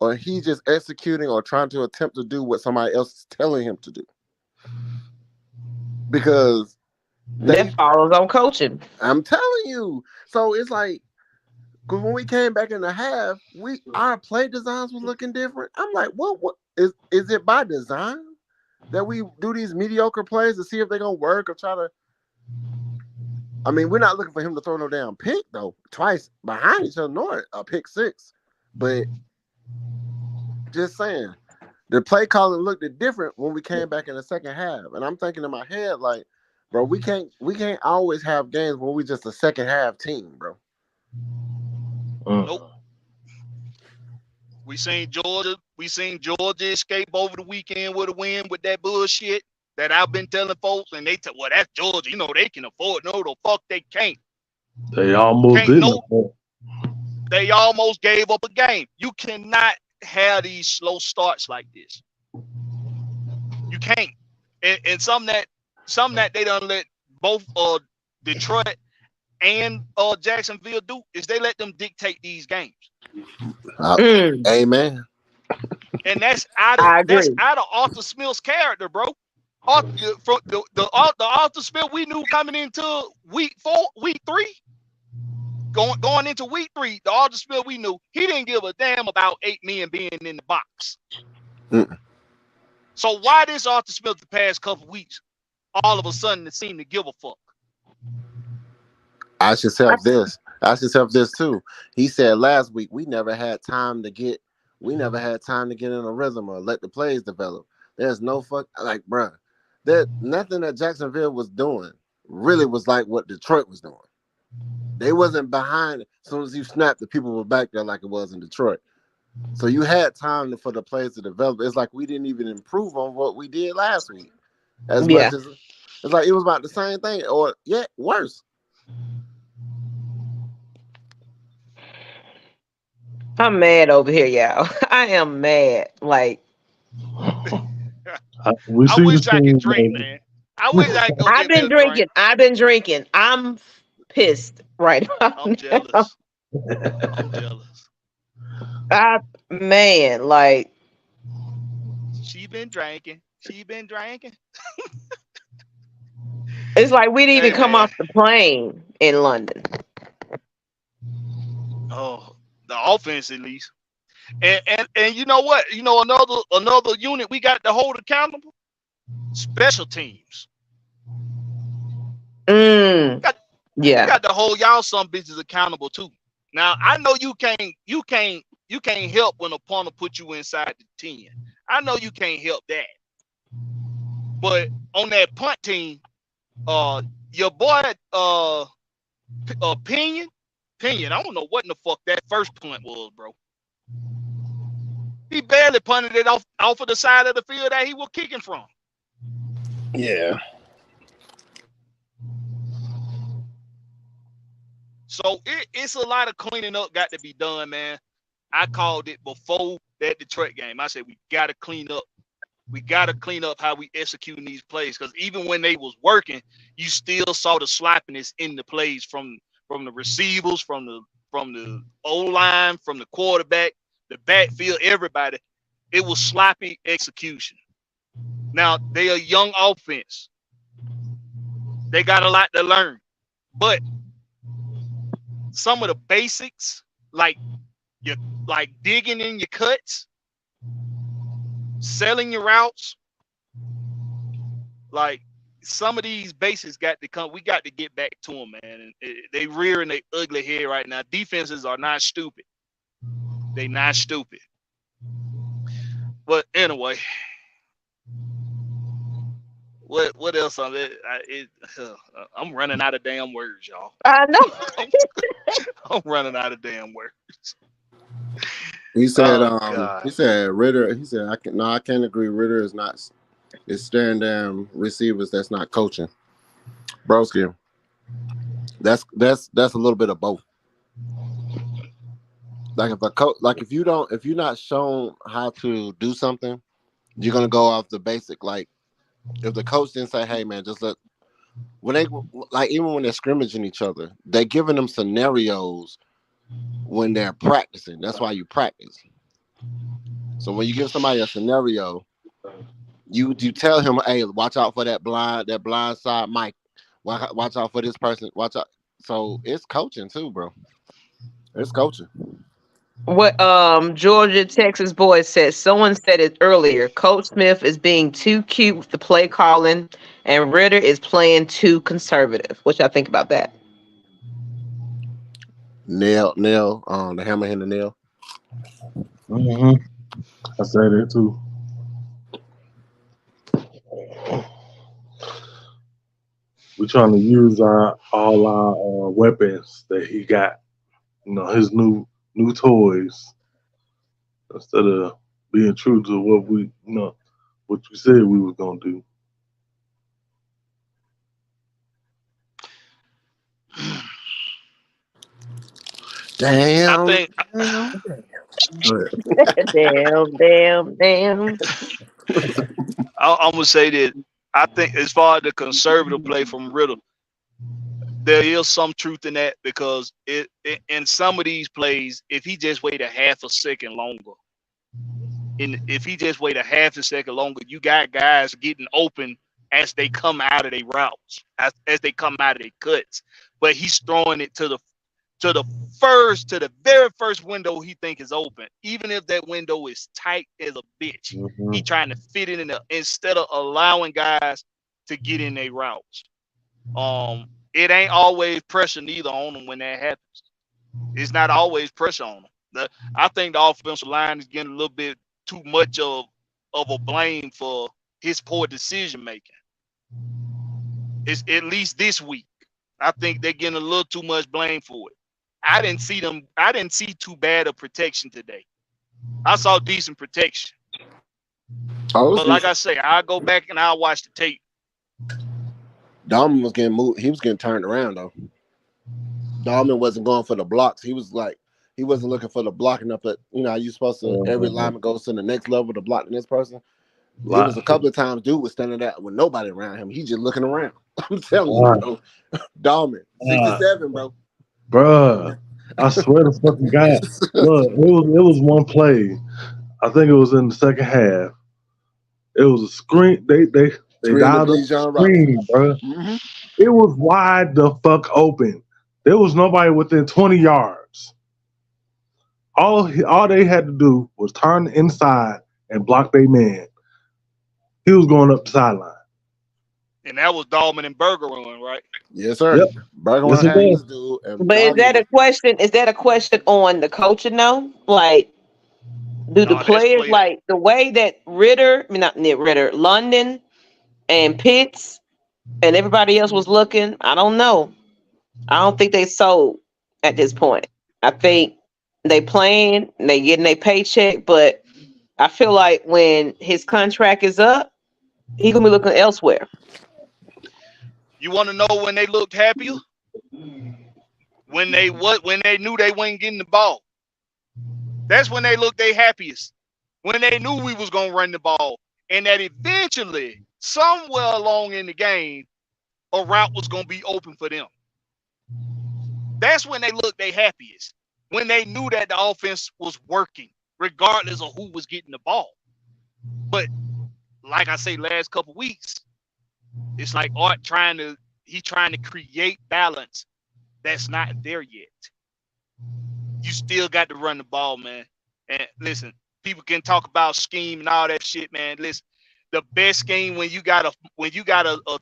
or he just executing or trying to attempt to do what somebody else is telling him to do? Because that follows on coaching. I'm telling you. So it's like, because when we came back in the half, our play designs was looking different. I'm like, what is it by design that we do these mediocre plays to see if they're gonna work or try to? I mean, we're not looking for him to throw no damn pick though. Twice behind each other, nor a pick 6. But just saying, the play calling looked different when we came back in the second half. And I'm thinking in my head, like, bro, we can't always have games when we just a second half team, bro. Nope. We seen Georgia escape over the weekend with a win with that bullshit that I've been telling folks, and they well, that's Georgia. You know, they can afford. No, the fuck they can't. They almost did. They almost gave up a game. You cannot have these slow starts like this. You can't. And some that they done let both Detroit and Jacksonville do is they let them dictate these games. Amen. And that's I agree. out of Arthur Smith's character, bro. The Arthur Smith we knew coming into week 3, going into week 3, the Arthur Smith we knew, he didn't give a damn about 8 men being in the box. So why this Arthur Smith the past couple weeks, all of a sudden it seemed to give a fuck? I should have this too. He said last week we never had time to get in a rhythm or let the plays develop. There's no fuck like, bruh. That nothing that Jacksonville was doing really was like what Detroit was doing. They wasn't behind. As soon as you snapped, the people were back there like it was in Detroit. So you had time for the plays to develop. It's like we didn't even improve on what we did last week. As much as it's like it was about the same thing, or worse. I'm mad over here, y'all. I am mad. Like, I wish I could drink, man. I wish I could go I've been drinking. I've been drinking. I'm pissed right now. I'm jealous. I'm jealous. Man, like, she been drinking. It's like we didn't even come off the plane in London. Oh, the offense at least. And you know what? You know, another unit we got to hold accountable. Special teams. Yeah. We got to hold y'all some bitches accountable too. Now I know you can't help when a punter put you inside the 10. I know you can't help that. But on that punt team, your boy Pinion, I don't know what in the fuck that first punt was, bro. He barely punted it off of the side of the field that he was kicking from. Yeah. So it's a lot of cleaning up got to be done, man. I called it before that Detroit game. I said we got to clean up. We got to clean up how we executing these plays, because even when they was working, you still saw the sloppiness in the plays from the receivers, from the O-line, from the quarterback, the backfield, everybody. It was sloppy execution. Now, they are a young offense. They got a lot to learn. But some of the basics, like digging in your cuts, selling your routes, like some of these basics got to come. We got to get back to them, man. And they rearing their ugly head right now. Defenses are not stupid. They not stupid. But anyway, what else on it? I'm running out of damn words, y'all. I know. I'm running out of damn words. He said, he said Ritter. He said, I can't agree. Ritter is not. It's staring down receivers. That's not coaching. Broski. That's a little bit of both. Like if you're not shown how to do something, you're gonna go off the basic. Like if the coach didn't say, "Hey man, just let," even when they're scrimmaging each other, they're giving them scenarios when they're practicing. That's why you practice. So when you give somebody a scenario, you tell him, "Hey, watch out for that blind side, Mike. Watch out for this person. Watch out." So it's coaching too, bro. It's coaching. What Georgia Texas boys said, someone said it earlier. Coach Smith is being too cute with the play calling, and Ritter is playing too conservative. What y'all think about that? Nail, the hammer and the nail. Mm-hmm. I said it too. We're trying to use all our weapons that he got. You know, his new toys, instead of being true to what we said we were gonna do. I Damn. think Damn. I'm gonna say that I think as far as the conservative play from Riddle, there is some truth in that because it in some of these plays, if he just wait a half a second longer, and if he just wait a half a second longer, you got guys getting open as they come out of their routes, as they come out of their cuts. But he's throwing it to the very first window he think is open, even if that window is tight as a bitch. He trying to fit it in there instead of allowing guys to get in their routes. It ain't always pressure neither on them when that happens. It's not always pressure on them. I think the offensive line is getting a little bit too much of a blame for his poor decision making. It's at least this week. I think they're getting a little too much blame for it. I didn't see too bad of protection today. I saw decent protection. But like I say, I'll go back and I'll watch the tape. Dalman was getting moved. He was getting turned around though. Dalman wasn't going for the blocks. He wasn't looking for the blocking up at, you're supposed to, every lineman goes to the next level to block the next person. It was a couple of times dude was standing there with nobody around him. He's just looking around. I'm telling you, bro. Dalman, 67, bro. Bruh, I swear to fucking God. Look, it was one play. I think it was in the second half. It was a screen. They dialed up the screen, bro. Mm-hmm. It was wide the fuck open. There was nobody within 20 yards. All they had to do was turn inside and block their man. He was going up the sideline. And that was Dalman and Berger run, right? Yes, sir. Yep. Berger Yes, had his dude. But is that a question? Is that a question on the coaching though? Like, do the players like the way that London and Pitts and everybody else was looking? I don't know. I don't think they sold at this point. I think they playing, they getting their paycheck, but I feel like when his contract is up, he gonna be looking elsewhere. You want to know when they looked happier? When they knew they weren't getting the ball. That's when they looked their happiest. When they knew we was gonna run the ball, and that eventually, somewhere along in the game, a route was gonna be open for them. That's when they looked their happiest. When they knew that the offense was working, regardless of who was getting the ball. But like I say, last couple weeks, it's like Art trying to create balance that's not there yet. You still got to run the ball, man. And listen, people can talk about scheme and all that shit, man. Listen, the best scheme when you got a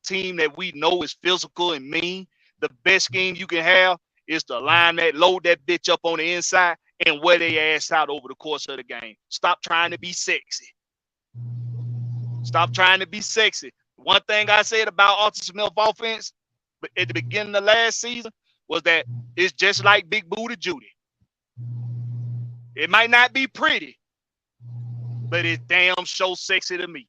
team that we know is physical and mean, the best scheme you can have is to load that bitch up on the inside and wear their ass out over the course of the game. Stop trying to be sexy. Stop trying to be sexy. One thing I said about Arthur Smith offense at the beginning of last season was that it's just like Big Booty Judy. It might not be pretty, but it's damn so sexy to me.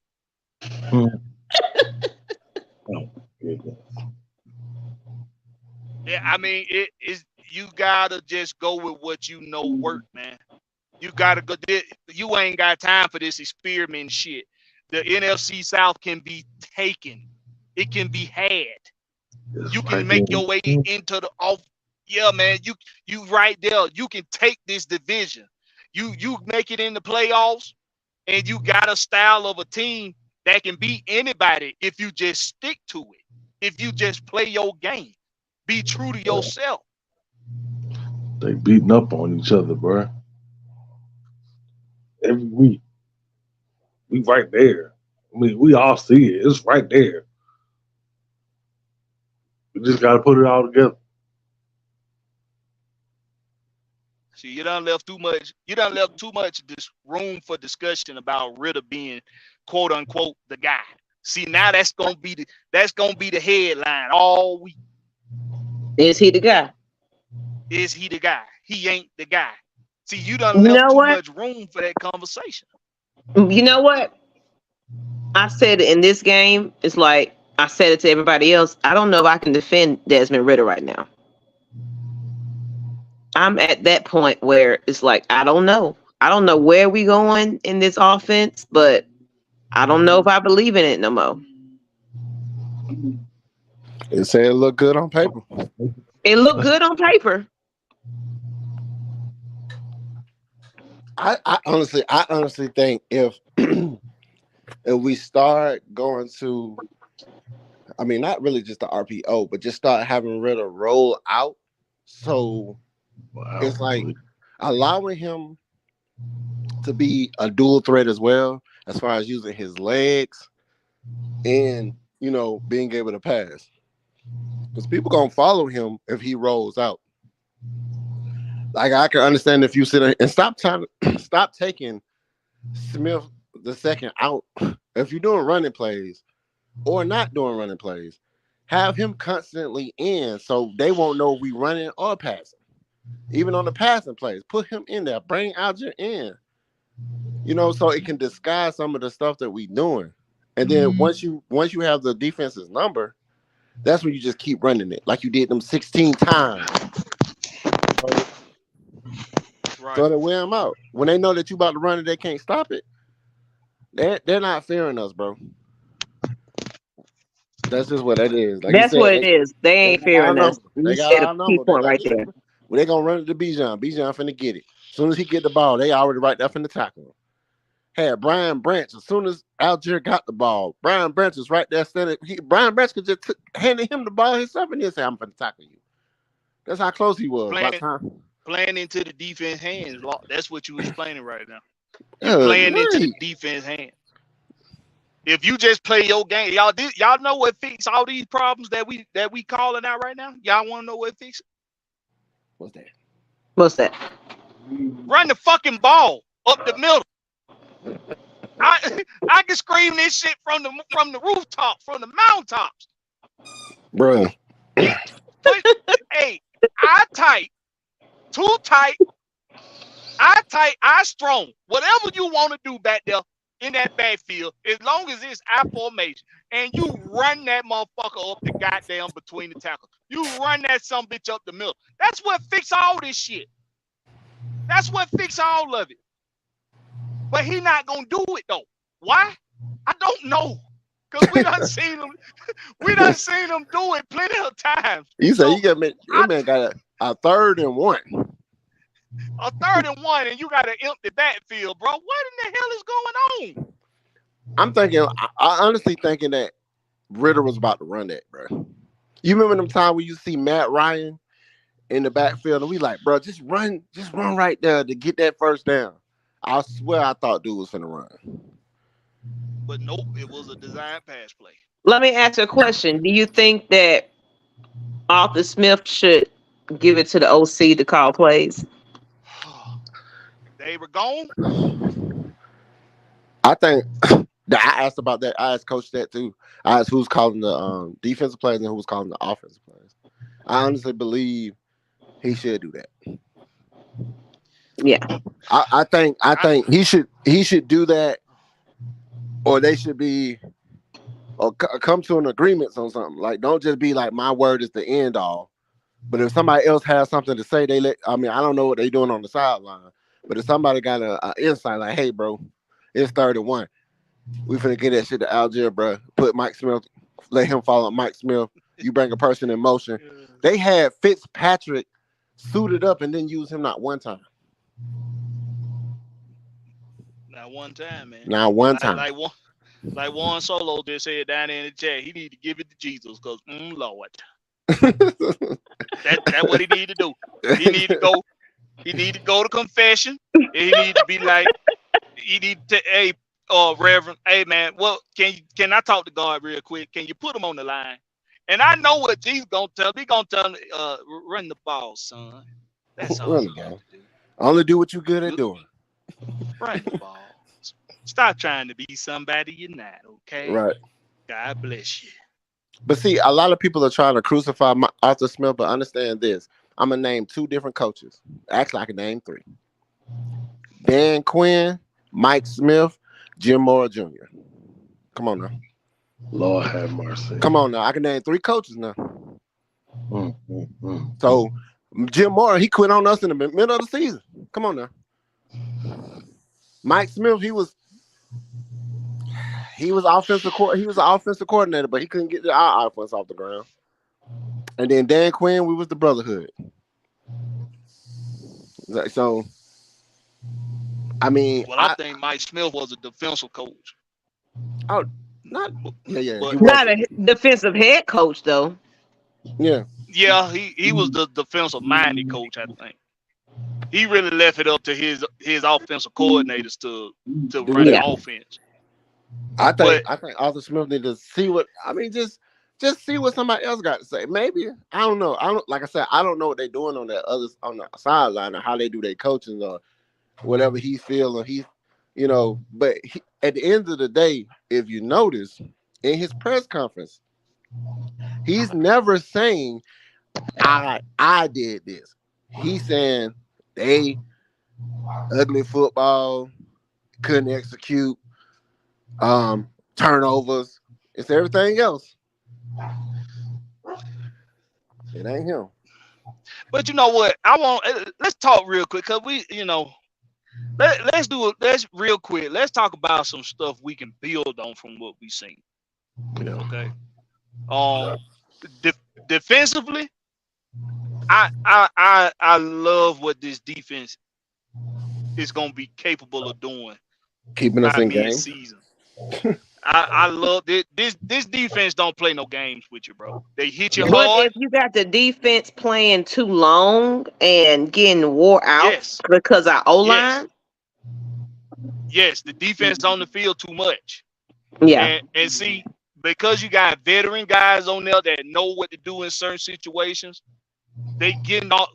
Yeah, I mean, it is. You gotta just go with what you know work, man. You gotta go. You ain't got time for this experiment shit. The NFC South can be taken. It can be had. You can make your way into the off. Yeah, man. You right there. You can take this division. You make it in the playoffs, and you got a style of a team that can beat anybody if you just stick to it. If you just play your game, be true to yourself. They beating up on each other, bro. Every week. We right there. I mean, we all see it. It's right there. We just got to put it all together. See, you done left too much this room for discussion about Ritter being quote unquote the guy. See, now that's gonna be the headline all week. Is he the guy? Is he the guy? He ain't the guy. See, you done left too much room for that conversation. You know what? I said it in this game. It's like I said it to everybody else. I don't know if I can defend Desmond Ritter right now. I'm at that point where it's like, I don't know. I don't know where we going in this offense, but I don't know if I believe in it no more. It said it looked good on paper. It looked good on paper. I honestly think if we start going to, I mean, not really just the RPO, but just start having Ritter roll out, so it's like allowing him to be a dual threat as well, as far as using his legs and, you know, being able to pass. Because people gonna follow him if he rolls out. Like, I can understand if you sit there and stop taking Smith the second out. If you're doing running plays or not doing running plays, have him constantly in so they won't know if we running or passing. Even on the passing plays, put him in there. Bring Algier in. You know, so it can disguise some of the stuff that we doing. And then once you have the defense's number, that's when you just keep running it like you did them 16 times. So they wear them out. When they know that you about to run it, they can't stop it. They're not fearing us, bro. That's just what it is. Like that's what it is. They ain't fearing us. They got our number. Right there. When they gonna run it to Bijan, Finna get it. As soon as he get the ball, they already right there finna tackle him. Had Brian Branch, as soon as Algier got the ball, Brian Branch was right there standing. Brian Branch could just handed him the ball himself and he said, "I'm finna tackle you." That's how close he was. Playing into the defense hands. That's what you explaining right now. Playing into the defense hands. If you just play your game, y'all know what fix all these problems that we calling out right now? Y'all want to know what fix it? What's that? Run the fucking ball up the middle. I can scream this shit from the rooftop, from the mountaintops. Bro. Hey, I tight, too tight, I strong. Whatever you want to do back there in that backfield, as long as it's I formation, and you run that motherfucker up the goddamn between the tackles. You run that some bitch up the middle. That's what fix all this shit. That's what fix all of it. But he not gonna do it though. Why? I don't know. Cause we done seen him. We done seen him do it plenty of times. You say your man got a 3rd and 1. A 3rd and 1, and you got an empty backfield, bro. What in the hell is going on? I'm thinking. I honestly thinking that Ritter was about to run that, bro. You remember them time when you see Matt Ryan in the backfield, and we like, bro, just run right there to get that first down. I swear I thought dude was finna run. But nope, it was a design pass play. Let me ask you a question. Do you think that Arthur Smith should give it to the OC to call plays? They were gone. I think I asked about that. I asked Coach that too. I asked who's calling the defensive plays and who's calling the offensive plays. I honestly believe he should do that. Yeah, I think he should do that, or they should be, or come to an agreement on something. Like, don't just be like, my word is the end all. But if somebody else has something to say, I don't know what they're doing on the sideline, but if somebody got an insight, like, hey, bro, it's 3rd and 1, we finna get that shit to Algier, bro. Put Mike Smith, let him follow Mike Smith. You bring a person in motion. They had Fitzpatrick suited up and then use him not one time. Not one time, man. Not one time. Like Juan Solo just said down there in the chat, he need to give it to Jesus because, Lord. That's what he need to do. He need to go to confession. He need to be like, he need to, hey, Reverend, hey man, well, can I talk to God real quick? Can you put him on the line? And I know what Jesus gonna tell him. He gonna tell him, run the ball, son. That's all you got to do. Only do what you're good at doing. Run the ball. Stop trying to be somebody you're not, okay? Right. God bless you. But see, a lot of people are trying to crucify Arthur Smith, but understand this. I'm going to name 2 different coaches. Actually, I can name 3. Dan Quinn, Mike Smith, Jim Mora Jr. Come on now. Lord have mercy. Come on now. I can name 3 coaches now. So Jim Moore, he quit on us in the middle of the season. Come on now. Mike Smith, he was offensive coordinator, but he couldn't get our offense off the ground. And then Dan Quinn, we was the brotherhood. So, I mean, I think Mike Smith was a defensive coach. Oh, not yeah. But, not a defensive head coach though. Yeah. Yeah, he was the defensive minded coach, I think. He really left it up to his offensive coordinators to run the offense. I think Arthur Smith need to see what just see what somebody else got to say. Maybe I don't know. Like I said, I don't know what they're doing on the sideline or how they do their coaching or whatever he feels or he, But at the end of the day, if you notice in his press conference, he's never saying I did this. He's saying they ugly football, couldn't execute, turnovers. It's everything else. It ain't him. But you know what? Let's talk real quick because let's real quick. Let's talk about some stuff we can build on from what we've seen. Okay. Defensively, I love what this defense is going to be capable of doing. Keeping us in games. I love this. This defense don't play no games with you, bro. They hit you hard. But if you got the defense playing too long and getting wore out because our O-line. Yes, the defense on the field too much. Yeah. And see, because you got veteran guys on there that know what to do in certain situations, they getting off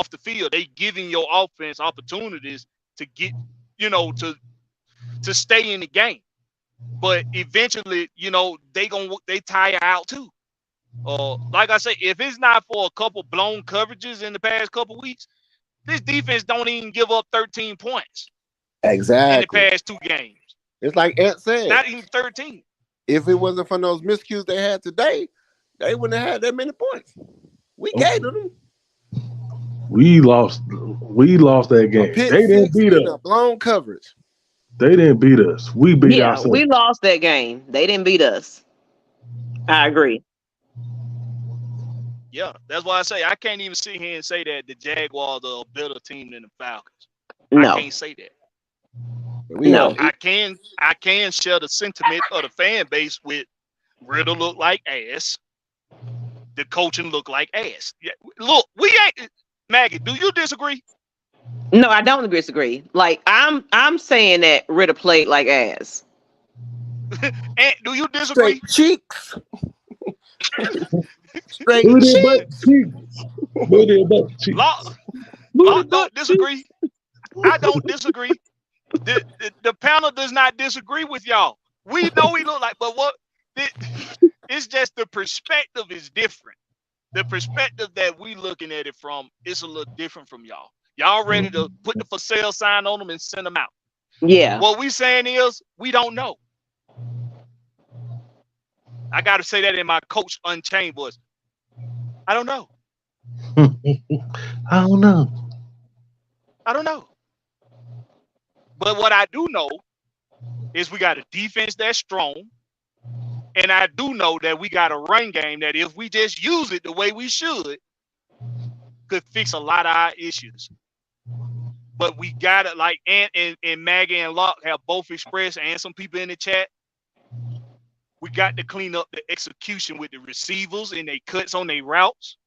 the field. They giving your offense opportunities to get, to stay in the game. But eventually, they tire out too. Like I say, if it's not for a couple blown coverages in the past couple weeks, this defense don't even give up 13 points. Exactly. In the past 2 games. It's like Ant said. Not even 13. If it wasn't for those miscues they had today, they wouldn't have had that many points. We gave them. We lost that game. They didn't beat us. Blown coverage. They didn't beat us. We beat ourselves. We lost that game. They didn't beat us. I agree. Yeah, that's why I say I can't even sit here and say that the Jaguars are a better team than the Falcons. No. I can't say that. No. I can share the sentiment of the fan base with Riddle look like ass. The coaching look like ass. Yeah, look, we ain't Maggie, do you disagree? No, I don't disagree. Like I'm saying that Riddle played like ass. And do you disagree? Straight cheeks. Straight cheeks. Law don't disagree. I don't disagree. The panel does not disagree with y'all. We know he look like, but it's just the perspective is different. The perspective that we looking at it from is a little different from y'all. Y'all ready to put the for sale sign on them and send them out. Yeah. What we saying is we don't know. I got to say that in my Coach Unchained voice. I don't know. I don't know. I don't know. But what I do know is we got a defense that's strong. And I do know that we got a run game that if we just use it the way we should, could fix a lot of our issues. But we got it like Ant and Maggie and Locke have both expressed, and some people in the chat. We got to clean up the execution with the receivers and they cuts on their routes,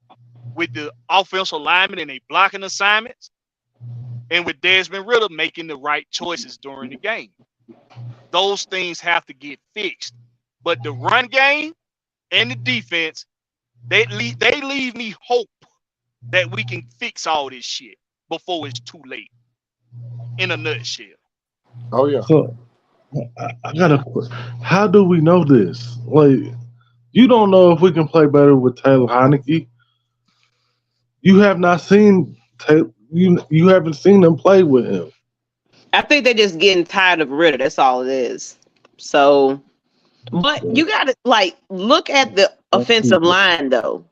with the offensive linemen and they blocking assignments, and with Desmond Riddle making the right choices during the game. Those things have to get fixed. But the run game and the defense, they leave me hope that we can fix all this shit before it's too late. In a nutshell. Oh yeah. So I got a question. How do we know this? Like, you don't know if we can play better with Taylor Heineke. You have not seen you haven't seen them play with him. I think they're just getting tired of Ritter. That's all it is. So, but you got to look at the offensive line though.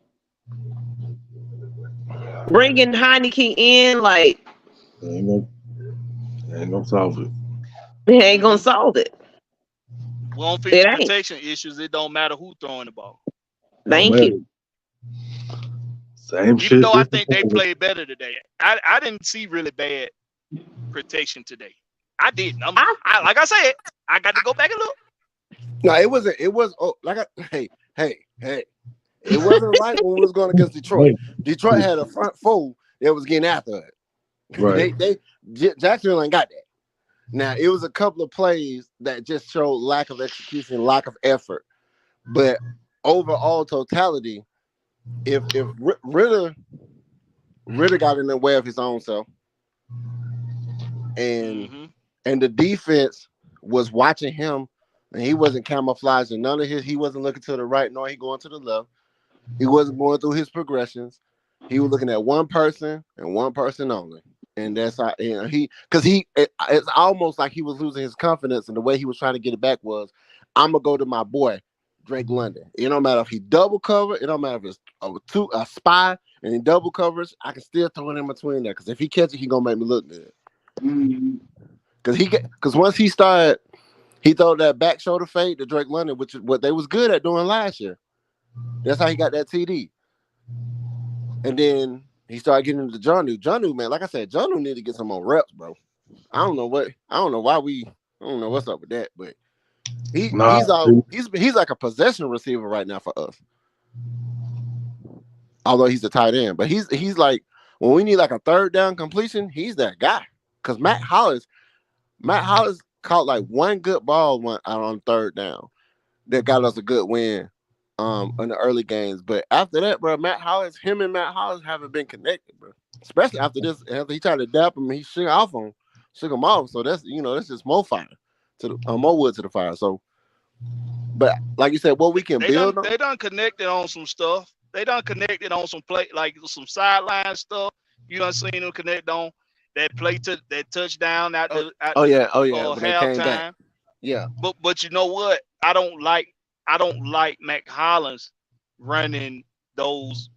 Bringing Heineke in, like, ain't gonna solve it. it ain't gonna solve it. We don't fix It ain't. protection issues. It don't matter who throwing the ball. Thank you. Same Even shit. though I think they played better today, I didn't see really bad protection today. I didn't. Like I said, I got to go back and look. No, it wasn't. It was hey. It wasn't like when we was going against Detroit. Detroit had a front four that was getting after it. Right. Jacksonville ain't got that. Now it was a couple of plays that just showed lack of execution, lack of effort. But overall totality, if Ritter got in the way of his own self, and the defense was watching him, and he wasn't camouflaging none of his. He wasn't looking to the right nor he going to the left. He wasn't going through his progressions. He was looking at one person and one person only. And that's how it's almost like he was losing his confidence, and the way he was trying to get it back was, I'm gonna go to my boy Drake London. It don't matter if he double cover, it don't matter if it's a spy and he double covers, I can still throw it in between there. Because if he catch it, he gonna make me look good. Because once he started, he throw that back shoulder fade to Drake London, which is what they was good at doing last year. That's how he got that TD. And then he started getting into Jonnu, man, like I said, Jonnu need to get some more reps, bro. I don't know what's up with that, but he's like a possession receiver right now for us. Although he's a tight end, but he's like, when we need like a third down completion, he's that guy. Because Matt Hollis caught like one good ball on third down that got us a good win in the early games. But after that, bro, him and Matt Hollis haven't been connected, bro. Especially after he tried to dap him, he shook him off. So that's just more fire more wood to the fire. So, but like you said, what we can build on, they done connected on some stuff. They done connected on some play, like some sideline stuff. You done seen them connect on that play to that touchdown at halftime. Yeah. But you know what? I don't like Mac Hollins running those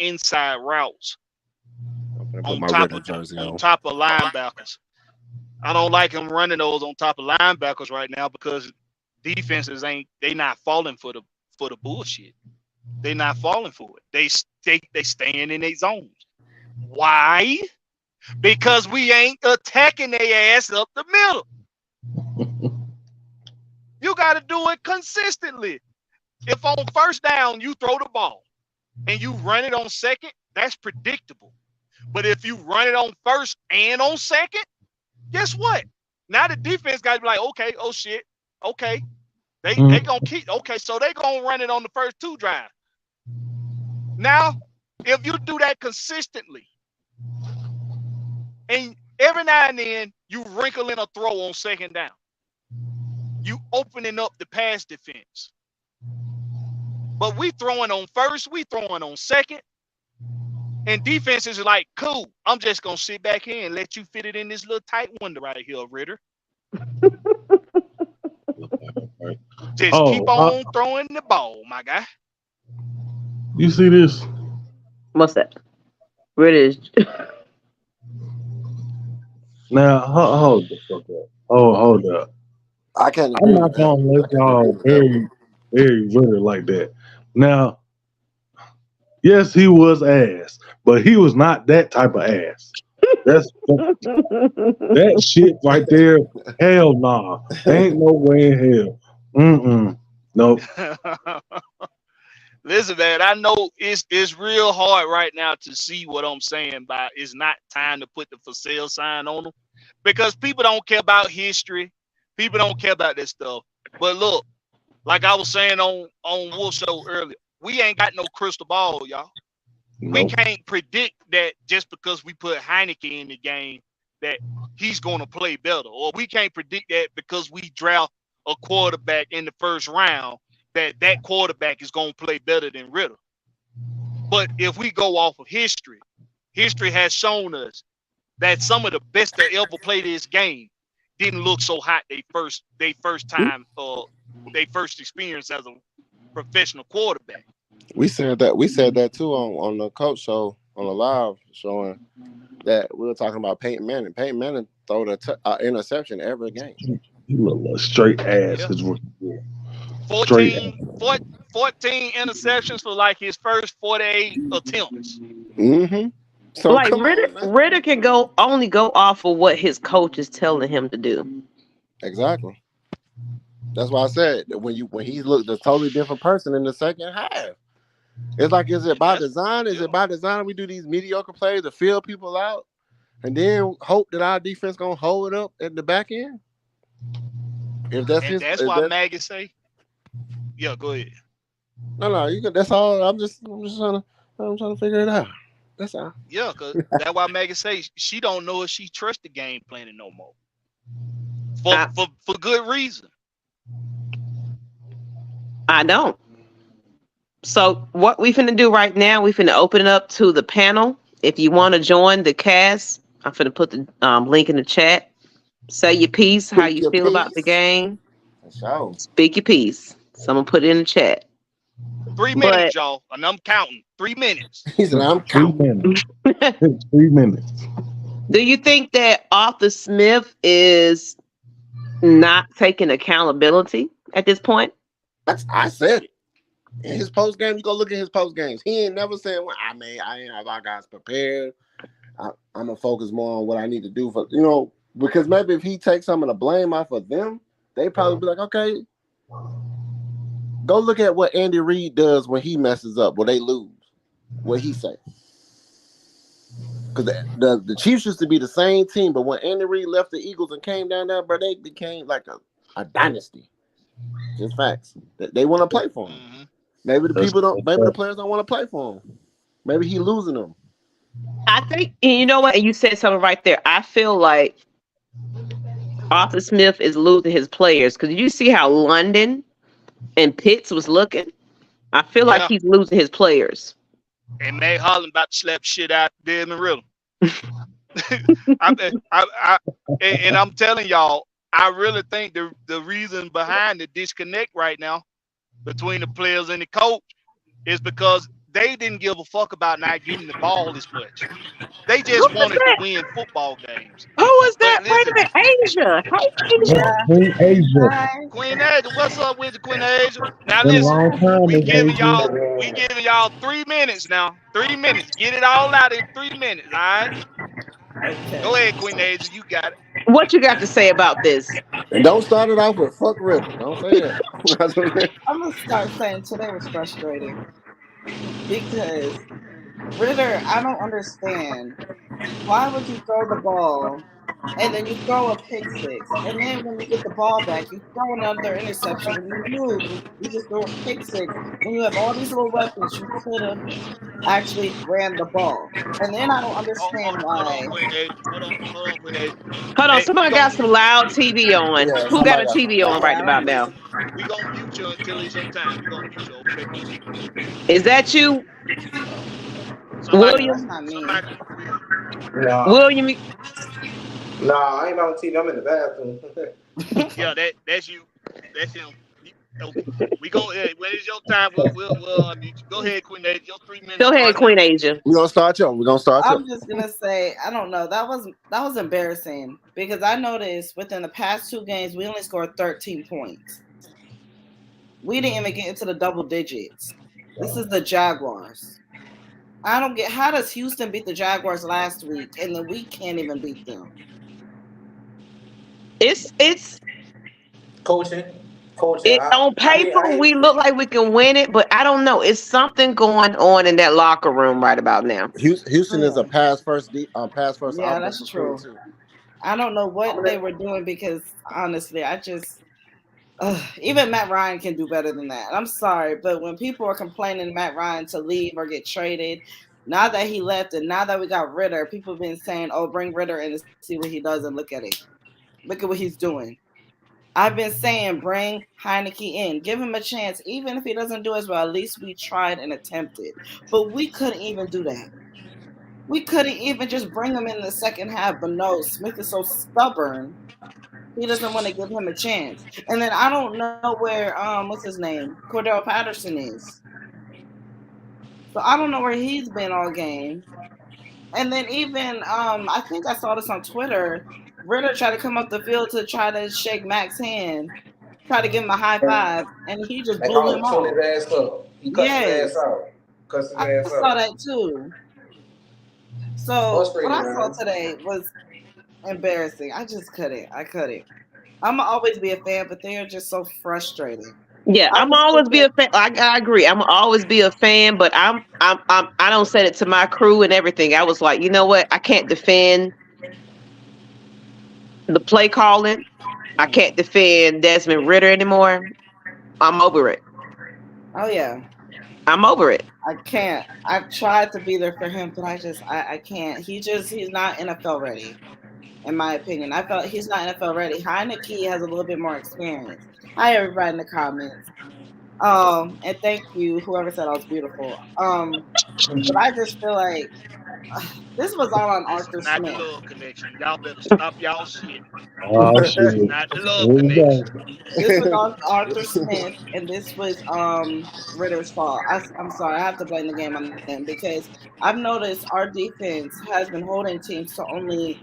inside routes on top of linebackers. I don't like him running those on top of linebackers right now because defenses they not falling for the bullshit. They not falling for it. They staying in their zones. Why? Because we ain't attacking their ass up the middle. You got to do it consistently. If on first down you throw the ball and you run it on second, that's predictable. But if you run it on first and on second, guess what? Now the defense got to be like, okay, oh shit, okay. They gonna keep, okay, so they gonna run it on the first two drives. Now, if you do that consistently, and every now and then you wrinkle in a throw on second down, you opening up the pass defense. But we throwing on first, we throwing on second, and defenses are like, cool, I'm just gonna sit back here and let you fit it in this little tight window right here, Ritter. Just keep on throwing the ball, my guy. You see this? What's that? British. Now, hold the fuck up. Hold up. I'm not gonna let y'all bury Ritter like that. Now, yes, he was ass, but he was not that type of ass. That shit right there. Hell nah. Ain't no way in hell. Nope. Listen, man, I know it's real hard right now to see what I'm saying by it's not time to put the for sale sign on them because people don't care about history. People don't care about this stuff. But look, like I was saying on Wolf Show earlier, we ain't got no crystal ball, y'all. Nope. We can't predict that just because we put Heineke in the game that he's going to play better. Or we can't predict that because we draft a quarterback in the first round that quarterback is going to play better than Ritter. But if we go off of history has shown us that some of the best that ever played this game didn't look so hot they first experience as a professional quarterback. We said that too on the coach show, on the live showing that we were talking about Peyton Manning. Peyton Manning throw the interception every game. He looked like straight ass Yeah. his rookie year. Straight 14, 14 interceptions for like his first 48 attempts. Mm-hmm. So Like come on, man. Ritter can only go off of what his coach is telling him to do. Exactly. That's why I said that when he looked a totally different person in the second half. It's like, is it by design? Is it by design we do these mediocre plays to fill people out and then hope that our defense gonna hold it up at the back end? If that's And that's why Maggie say, yeah, go ahead. No, you can. That's all. I'm trying to figure it out. That's all. Yeah, because that's why Maggie say she don't know if she trusts the game planning no more. For good reason. I don't. So what we finna do right now, we finna open it up to the panel. If you want to join the cast, I'm finna put the link in the chat. Say your piece, how you feel about the game. Sure. Speak your piece. Someone put it in the chat. 3 minutes, y'all, and I'm counting. 3 minutes. He said, "I'm counting." 3 minutes. Do you think that Arthur Smith is not taking accountability at this point? I said it. In his post game, you go look at his post games. He ain't never saying, "Well, I ain't have our guys prepared. I'm gonna focus more on what I need to do for because maybe if he takes some of the blame off of them, they probably be like, okay, go look at what Andy Reid does when he messes up, when they lose. What he say? Because the Chiefs used to be the same team, but when Andy Reid left the Eagles and came down there, bro, they became like a dynasty. Just facts. They want to play for him. Mm-hmm. Maybe the people don't. Maybe the players don't want to play for him. Maybe he losing them. I think you know what, and you said something right there. I feel like Arthur Smith is losing his players because did you see how London and Pitts was looking? I feel like he's losing his players. And May Holland about to slap shit out Desmond Riddle. And I'm telling y'all, I really think the reason behind the disconnect right now between the players and the coach is because they didn't give a fuck about not getting the ball as much. They just wanted to win football games. Who was that? Wait a minute, Asia. Hey, Asia. Queen Asia, what's up with the Queen Asia? Now listen, we giving y'all 3 minutes now. 3 minutes. Get it all out in 3 minutes, all right? Okay. Go ahead, Queen Asia. You got it. What you got to say about this? And don't start it off with fuck Riddle. Don't say that. I'm gonna start saying today was frustrating because Ritter, I don't understand. Why would you throw the ball and then you throw a pick six, and then when you get the ball back, you throw another interception. When you move, you just throw a pick six. When you have all these little weapons, you could have actually ran the ball. And then I don't understand why. Hold on, somebody got some loud TV on. Yeah, who got a TV on right about now? We gonna mute you until it's your time. We gonna mute you. Okay? Is that you? William? That's not me. No. William? No, I ain't on TV. I'm in the bathroom. Yeah, that's you. That's him. We go when it's your time. We'll go ahead, Queen Asia. Your 3 minutes. Go ahead, Queen Asia. We're gonna start you. I'm just gonna say, I don't know. That was embarrassing because I noticed within the past 2 games we only scored 13 points. We didn't even get into the double digits. This is the Jaguars. I don't get how does Houston beat the Jaguars last week and then we can't even beat them. It's coaching. On paper, we look like we can win it, but I don't know. It's something going on in that locker room right about now. Houston is a pass first. Yeah, that's true. I don't know what they were doing because honestly, I just even Matt Ryan can do better than that. I'm sorry, but when people are complaining Matt Ryan to leave or get traded, now that he left and now that we got Ritter, people have been saying, "Oh, bring Ritter in and see what he does," and look at it. Look at what he's doing. I've been saying bring Heineke in. Give him a chance. Even if he doesn't do as well, at least we tried and attempted. But we couldn't even do that. We couldn't even just bring him in the second half. But no, Smith is so stubborn. He doesn't want to give him a chance. And then I don't know where, what's his name? Cordell Patterson is. So I don't know where he's been all game. And then even I think I saw this on Twitter. Ritter tried to come up the field to try to shake Mac's hand, try to give him a high five, and he just blew him Tore off. his ass up. He cussed his ass out. I saw that too. So what I saw today was embarrassing. I just couldn't. I couldn't. I'm gonna always be a fan, but they are just so frustrating. Yeah, I'm always be a fan. I agree. I'm always be a fan, but I don't say it to my crew and everything. I was like, you know what? I can't defend the play calling. I can't defend Desmond Ritter anymore. I'm over it. Oh yeah. I'm over it. I can't. I've tried to be there for him, but I can't. He's not NFL ready, in my opinion. I felt he's not NFL ready. Heineke has a little bit more experience. Hi everybody in the comments. And thank you, whoever said I was beautiful. But I just feel like this was all on Arthur Not Smith. the love connection. Y'all better stop y'all shit. Oh shit! Not the love connection. This was on Arthur Smith, and this was Ritter's fault. I'm sorry, I have to blame the game on them because I've noticed our defense has been holding teams to only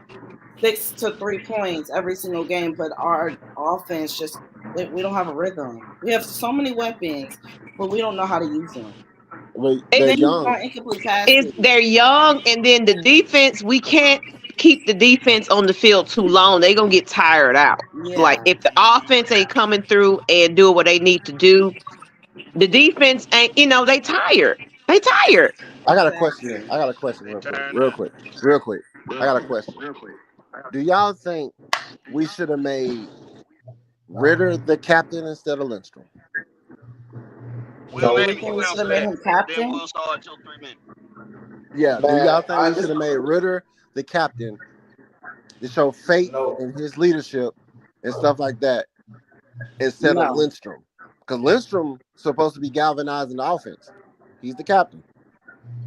6 to 3 points every single game, but our offense just we don't have a rhythm. We have so many weapons, but we don't know how to use them. They're young. They're young, and then the defense, we can't keep the defense on the field too long. They're gonna get tired out. Yeah. Like if the offense ain't coming through and doing what they need to do, the defense ain't. They tired. They tired. I got a question. Real quick. I got a question. Do y'all think we should have made Ritter the captain instead of Lindstrom? We'll let you answer that. Then we'll start your 3 minutes. Yeah, do y'all think we should have made Ritter the captain to show faith in his leadership and stuff like that instead of Lindstrom? Because Lindstrom's supposed to be galvanizing the offense. He's the captain.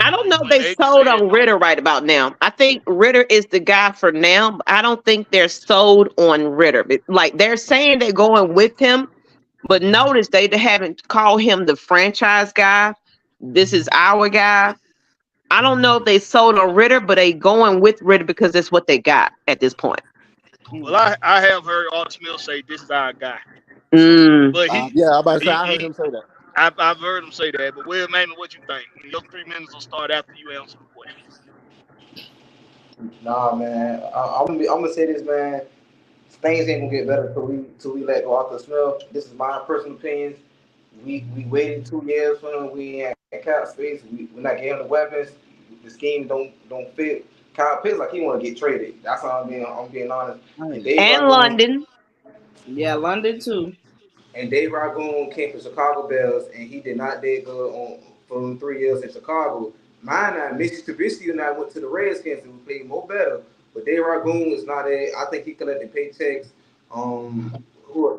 I don't know if they sold on Ritter right about now. I think Ritter is the guy for now. But I don't think they're sold on Ritter. Like they're saying they're going with him, but notice they haven't called him the franchise guy. This is our guy. I don't know if they sold on Ritter, but they going with Ritter because that's what they got at this point. Well, I have heard Arthur Smith say this is our guy. But I heard him say that. I've heard him say that, but Will, man, what you think? Your 3 minutes will start after you answer the question. Nah, man. I'm gonna say this, man. Things ain't gonna get better till we let go Arthur Smith. This is my personal opinion. We waited 2 years for him. We ain't had cap space. We're not getting the weapons. The scheme don't fit. Kyle Pitts like he want to get traded. That's how I'm being honest. And London. Yeah, London too. And Dave Ragoon came from Chicago Bears, and he did not did good for 3 years in Chicago. Mitch Trubisky and I went to the Redskins and we played more better. But Dave Ragoon is not a. I think he collected paychecks.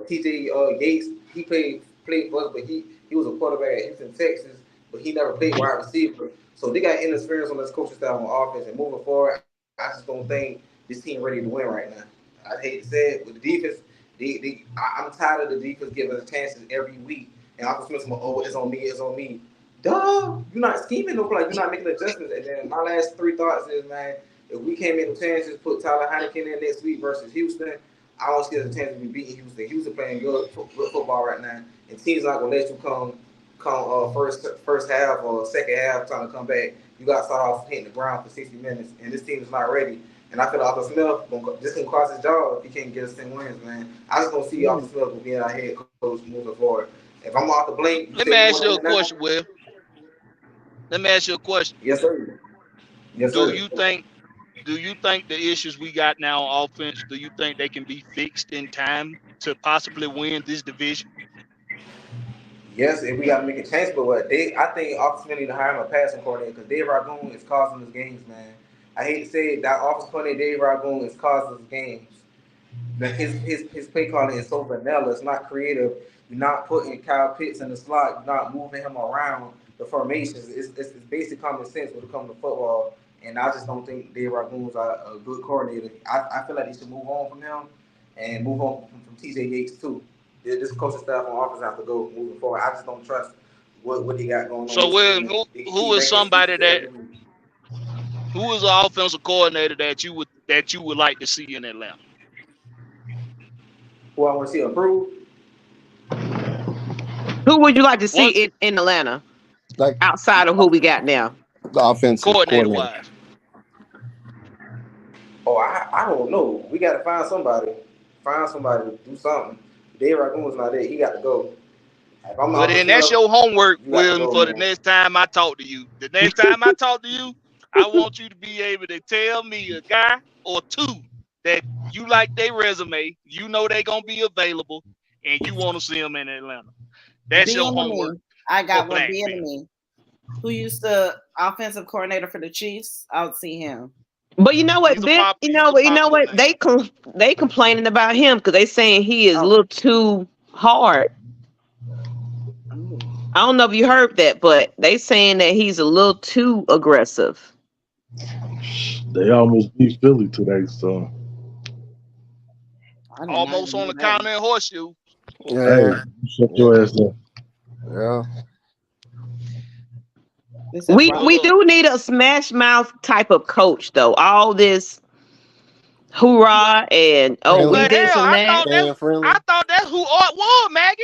T.J. Yates, he played for us, but he was a quarterback at Houston, Texas, but he never played wide receiver. So they got interference on this coaching staff on offense. And moving forward, I just don't think this team ready to win right now. I hate to say it, with the defense. I'm tired of the defense giving us chances every week. And Arthur Smith's like, oh, it's on me. Duh, you're not scheming no play. You're not making adjustments. And then my last 3 thoughts is, man, if we can't make no chances, put Tyler Heineken in next week versus Houston, I don't see there's a chance to be beating Houston. Houston playing good football right now. And teams not going to let you come first half or second half trying to come back. You got to start off hitting the ground for 60 minutes. And this team is not ready. And I feel like Arthur Smith, this can cost his job if he can't get us 10 wins, man. I just don't see Arthur Smith being our head coach moving forward. If I'm off the blink. Let me ask you a question, Will. Let me ask you a question. Yes, sir. Do you think the issues we got now on offense, do you think they can be fixed in time to possibly win this division? Yes, if we got to make a change, but I think Arthur Smith need to hire him a passing coordinator because Dave Ragoon is costing us games, man. I hate to say it, that offensive coordinator Dave Ragoon is costing us games. His play calling is so vanilla. It's not creative. You're not putting Kyle Pitts in the slot. You're not moving him around the formations. It's basic common sense when it comes to football. And I just don't think Dave Ragoon's a good coordinator. I feel like they should move on from him and move on from T.J. Yates too. This coaching staff on offense have to go moving forward. I just don't trust what they got going on. So, who is somebody that? Who is an offensive coordinator that you would like to see in Atlanta? Who I want to see improve? Who would you like to see in Atlanta? Like outside of who we got now, the offensive coordinator wise. Oh, I don't know. We got to find somebody. Find somebody to do something. Dave Ragoon's not there. He got to go. Well, then that's your homework, William, for the next time I talk to you. The next time I talk to you, I want you to be able to tell me a guy or two that you like their resume, you know they're going to be available, and you want to see them in Atlanta. That's your homework. I got one. Enemy. Who used the offensive coordinator for the Chiefs? I would see him. But you know what? You know what? They complaining about him because they saying he is a little too hard. I don't know if you heard that, but they saying that he's a little too aggressive. They almost beat Philly today, so almost on the counter and horseshoe. Yeah, hey, shut your ass up. Yeah. We do need a smash mouth type of coach though. All this hoorah and we this and that. I thought that's who Art was, Maggie.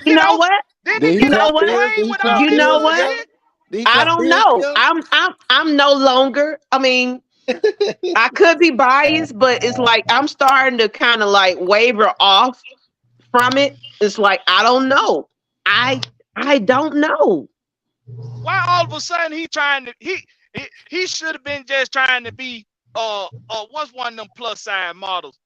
You know what? You know what? I don't know. I'm no longer. I mean, I could be biased, but it's like I'm starting to kind of like waver off from it. It's like I don't know. I don't know. Why all of a sudden he should have been just trying to be what's one of them plus size models?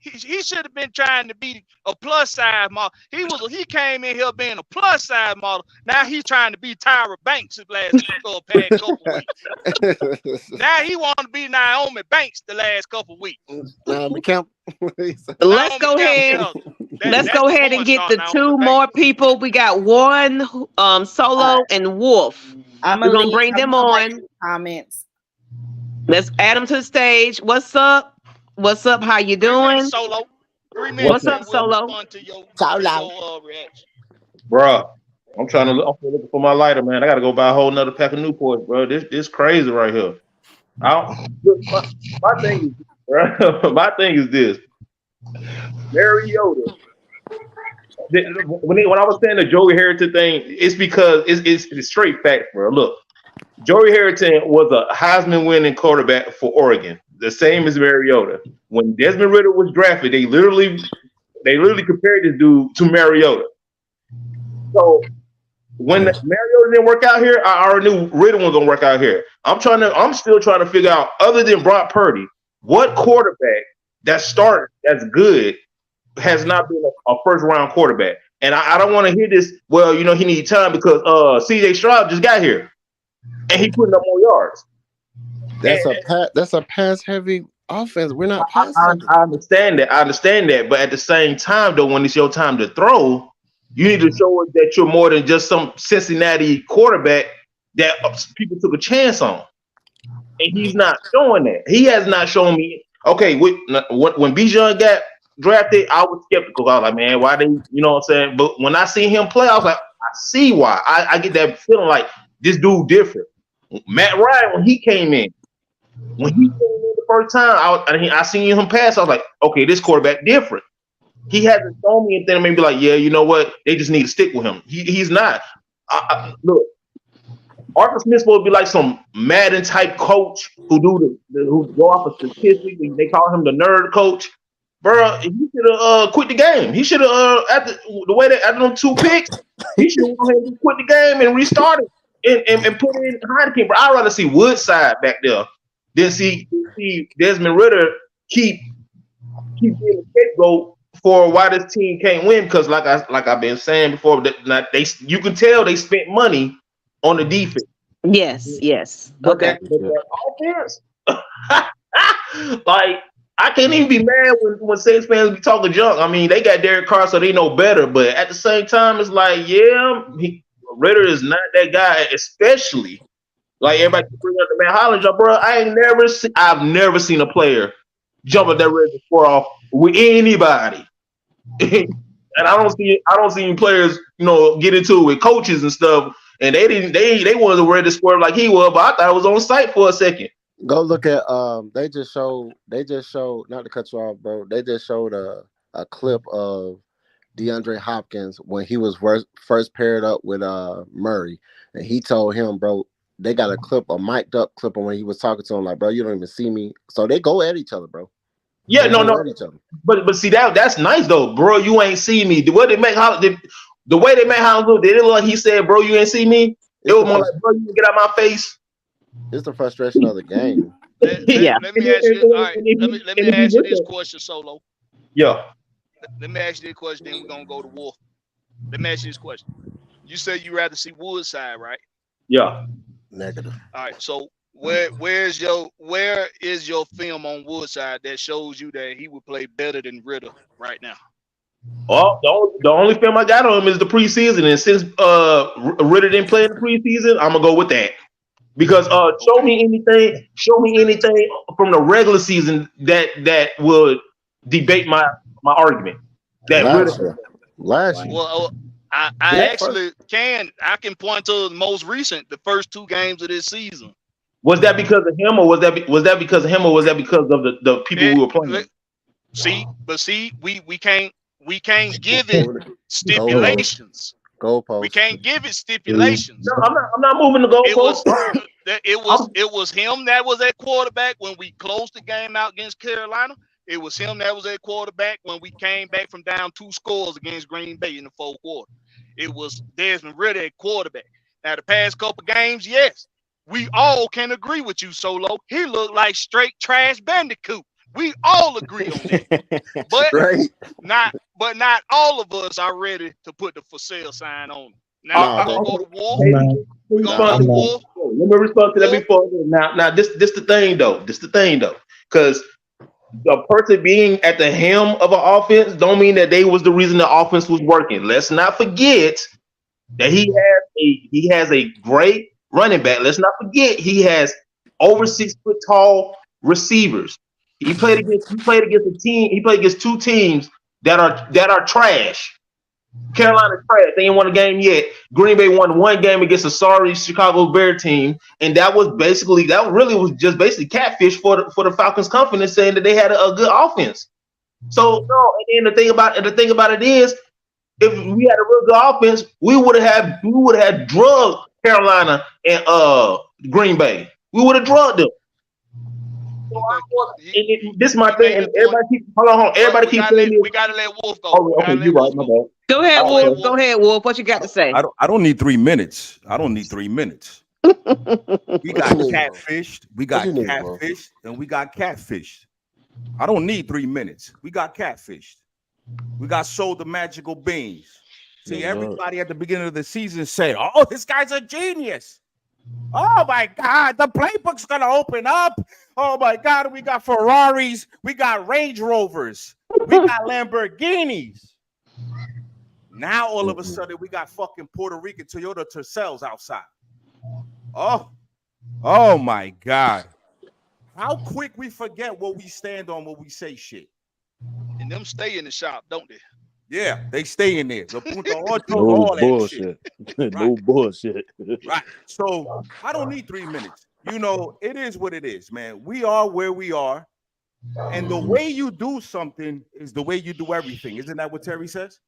He should have been trying to be a plus size model. He came in here being a plus size model. Now he's trying to be Tyra Banks the last couple weeks. Now he want to be Naomi Banks the last couple weeks. Let's go ahead and get the two more people. We got one Solo and Wolf. We're gonna bring them on. Comments. Let's add them to the stage. What's up? What's up? How you doing? Solo. What's up, Solo? Bruh, I'm looking for my lighter, man. I gotta go buy a whole nother pack of Newports, bro. This crazy right here. My thing is, bro, my thing is this. Mariota. When I was saying the Joey Harrington thing, it's because it's straight facts, bro. Look, Joey Harrington was a Heisman winning quarterback for Oregon, the same as Mariota. When Desmond Ritter was drafted, they literally compared this dude to Mariota. So when Mariota didn't work out here, I already knew Ritter wasn't gonna work out here. I'm still trying to figure out, other than Brock Purdy, what quarterback that's good has not been a first round quarterback. And I don't want to hear this. Well, he needs time because CJ Stroud just got here and he putting up more yards. That's a pass heavy offense. We're not passing. I understand that. But at the same time, though, when it's your time to throw, you need to show us that you're more than just some Cincinnati quarterback that people took a chance on. And he's not showing that. He has not shown me. Okay, when Bijan got drafted, I was skeptical. I was like, man, why they, you know what I'm saying? But when I see him play, I was like, I see why. I get that feeling like this dude different. Matt Ryan, when he came in the first time, I seen him pass. I was like, okay, this quarterback different. He hasn't shown me anything to make me be like, yeah, you know what? They just need to stick with him. He's not. Look, Arthur Smith's supposed to be like some Madden type coach who go off of statistics. They call him the nerd coach. Bro, he should have quit the game. He should have after them 2 picks, he should have quit the game and restarted and put in Heineken. Bro, I'd rather see Woodside back there than see Desmond Ritter keep being a scapegoat for why this team can't win. Because like I've been saying before, you can tell they spent money on the defense. Yes. Okay. That offense, like, I can't even be mad when Saints fans be talking junk. I mean, they got Derek Carr, so they know better. But at the same time, it's like, Ritter is not that guy, especially like everybody bring up the Matt Hollins, bro. I've never seen a player jump at that ready to score off with anybody. And I don't see players, get into it with coaches and stuff. And they wasn't ready to swerve like he was, but I thought it was on site for a second. Go look at they just showed not to cut you off, bro. They just showed a clip of DeAndre Hopkins when he was first paired up with Murray, and he told him, bro, they got a mic'd up clip of when he was talking to him, like, bro, you don't even see me. So they go at each other, bro. Yeah, no. But see that's nice though, bro. You ain't see me. The way they make Hollins look, they didn't like he said, bro, you ain't see me. It was more like, bro, you get out my face. It's the frustration of the game. Let me ask you. All right, let me ask you this question, Solo. Yeah. Let me ask you this question. Then we're gonna go to Wolf. Let me ask you this question. You say you rather see Woodside, right? Yeah. Negative. All right. So where is your film on Woodside that shows you that he would play better than Ritter right now? Oh, the only film I got on him is the preseason, and since Ritter didn't play in the preseason, I'm gonna go with that. Because show me anything from the regular season that would debate my argument. That last year. Well, I actually can point to the most recent, the first 2 games of this season. Was that because of him, or was that because of him, or was that because of the people we were playing? We can't give it stipulations. Goalpost. We can't give it stipulations. No, I'm not moving the goalpost. It was him that was at quarterback when we closed the game out against Carolina. It was him that was at quarterback when we came back from down 2 scores against Green Bay in the 4th quarter. It was Desmond Ritter at quarterback. Now, the past couple games, yes, we all can agree with you, Solo. He looked like straight trash bandicoot. We all agree on that. But not all of us are ready to put the for sale sign on him. Now, we're going to go to Wolf. We're going to go to Wolf. Let me respond to that before. Now, this the thing, though. Because the person being at the helm of an offense don't mean that they was the reason the offense was working. Let's not forget that he has a great running back. Let's not forget he has over 6 foot tall receivers. He played against a team. He played against 2 teams that are trash. Carolina's trash. They ain't won a game yet. Green Bay won 1 game against a sorry Chicago Bear team, and that was just basically catfish for the Falcons' confidence, saying that they had a good offense. So no, and then the thing about it is, if we had a real good offense, we would have drugged Carolina and Green Bay. We would have drugged them. So this is my thing, and everybody keep hold on. Everybody keep saying we gotta let Wolf go. Okay, you right, my bad. Go ahead, Wolf. Go ahead, Wolf. What you got to say? I don't need 3 minutes. We got catfished. And we got catfished. I don't need 3 minutes. We got catfished. We got sold the magical beans. See, everybody at the beginning of the season said, "Oh, this guy's a genius. Oh my God, the playbook's gonna open up. Oh my God, we got Ferraris, we got Range Rovers, we got Lamborghinis. Now all of a sudden we got fucking Puerto Rican Toyota Tercels outside. Oh my God. How quick we forget what we stand on when we say shit. And them stay in the shop, don't they? Yeah, they stay in there. No bullshit. No bullshit. Right. So I don't need 3 minutes. It is what it is, man. We are where we are. And the way you do something is the way you do everything. Isn't that what Terry says?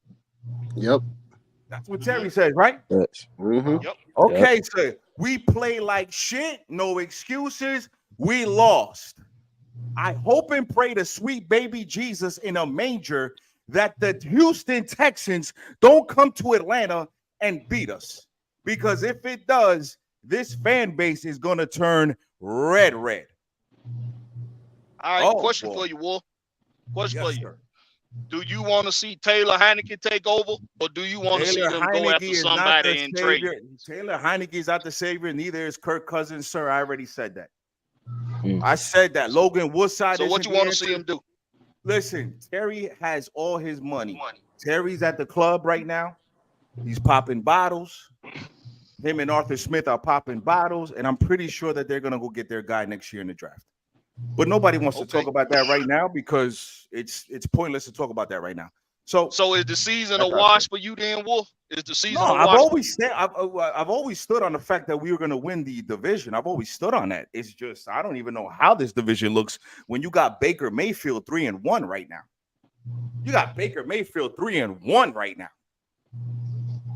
Yep. That's what Terry says, right? Yes. Mm-hmm. Yep. Okay, so we play like shit. No excuses. We lost. I hope and pray to sweet baby Jesus in a manger that the Houston Texans don't come to Atlanta and beat us. Because if it does, this fan base is going to turn red. All right, question for you, Wolf. Question for you. Sir. Do you want to see Taylor Heineke take over, or do you want to see them go after somebody and trade? Taylor Heineke is not the savior, neither is Kirk Cousins, sir. I already said that. I said that. Logan Woodside. So what you want to see him do? Listen, Terry has all his money. Terry's at the club right now. He's popping bottles. Him and Arthur Smith are popping bottles, and I'm pretty sure that they're going to go get their guy next year in the draft. But nobody wants to talk about that right now because it's pointless to talk about that right now. So is the season a wash for you then, Wolf? Is the season a wash? I've always stood on the fact that we were going to win the division. I've always stood on that. It's just I don't even know how this division looks when you got Baker Mayfield 3-1 right now. You got Baker Mayfield 3-1 right now.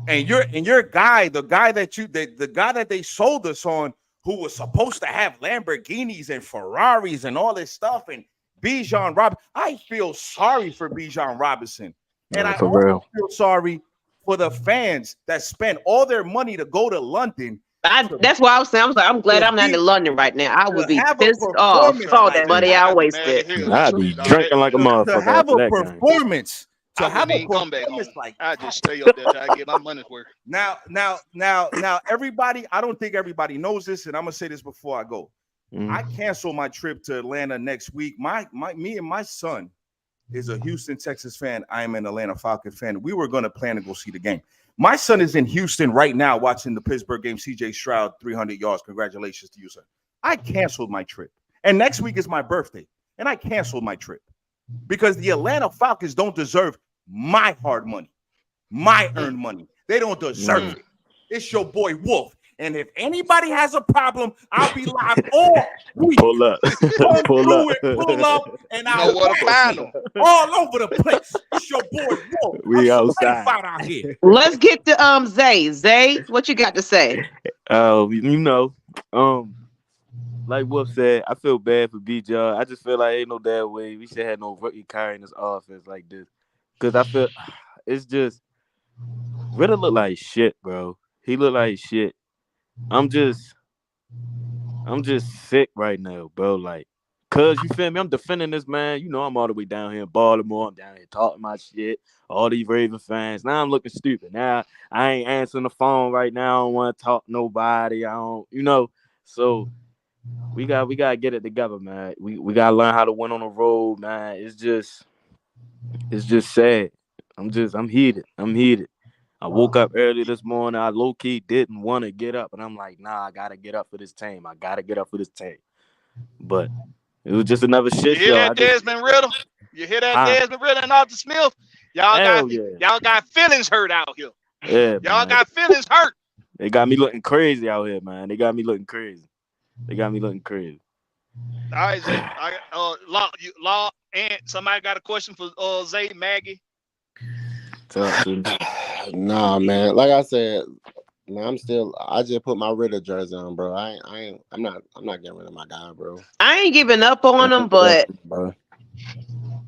And your guy, the guy that they sold us on, who was supposed to have Lamborghinis and Ferraris and all this stuff, and Bijan Robinson. I feel sorry for Bijan Robinson. And I also feel sorry for the fans that spent all their money to go to London. That's why I was saying, I'm glad I'm not in London right now. I would be pissed off for all that money I wasted. I'd be drinking like a motherfucker. To have a performance. To have a performance like I just stay up there till I get my money's worth. Now, everybody, I don't think everybody knows this, and I'm gonna say this before I go. I cancel my trip to Atlanta next week. Me and my son is a Houston, Texas fan. I am an Atlanta Falcon fan. We were gonna plan to go see the game. My son is in Houston right now watching the Pittsburgh game. CJ Stroud, 300 yards. Congratulations to you, sir. I canceled my trip, and next week is my birthday, and I canceled my trip because the Atlanta Falcons don't deserve my hard money, my earned money. They don't deserve it. It's your boy Wolf. And if anybody has a problem, I'll be live all week. Pull up. Pull up, and I'll find them all over the place. It's your boy Wolf. We outside. Out here. Let's get to Zay. Zay, what you got to say? Like Wolf said, I feel bad for BJ. I just feel like ain't no damn way we should have no rookie carrying this offense like this. Because I feel it's just Ritter look like shit, bro. He look like shit. I'm just sick right now, bro. Like, cause you feel me? I'm defending this man. You know, I'm all the way down here in Baltimore. I'm down here talking my shit. All these Raven fans. Now I'm looking stupid. Now I ain't answering the phone right now. I don't want to talk to nobody. I don't, So we gotta get it together, man. We gotta learn how to win on the road, man. It's just sad. I'm heated. I woke up early this morning. I low-key didn't want to get up. And I'm like, nah, I got to get up for this team. But it was just another shit show. You hear that, Desmond Riddle? You hear that, Desmond Riddle and Arthur Smith? Y'all got feelings hurt out here. Yeah, y'all got feelings hurt. They got me looking crazy out here, man. All right, Zay. Law, and somebody got a question for Zay, Maggie? Nah, man. Like I said, man, I just put my Ritter jersey on, bro. I'm not getting rid of my guy, bro. I ain't giving up on him, but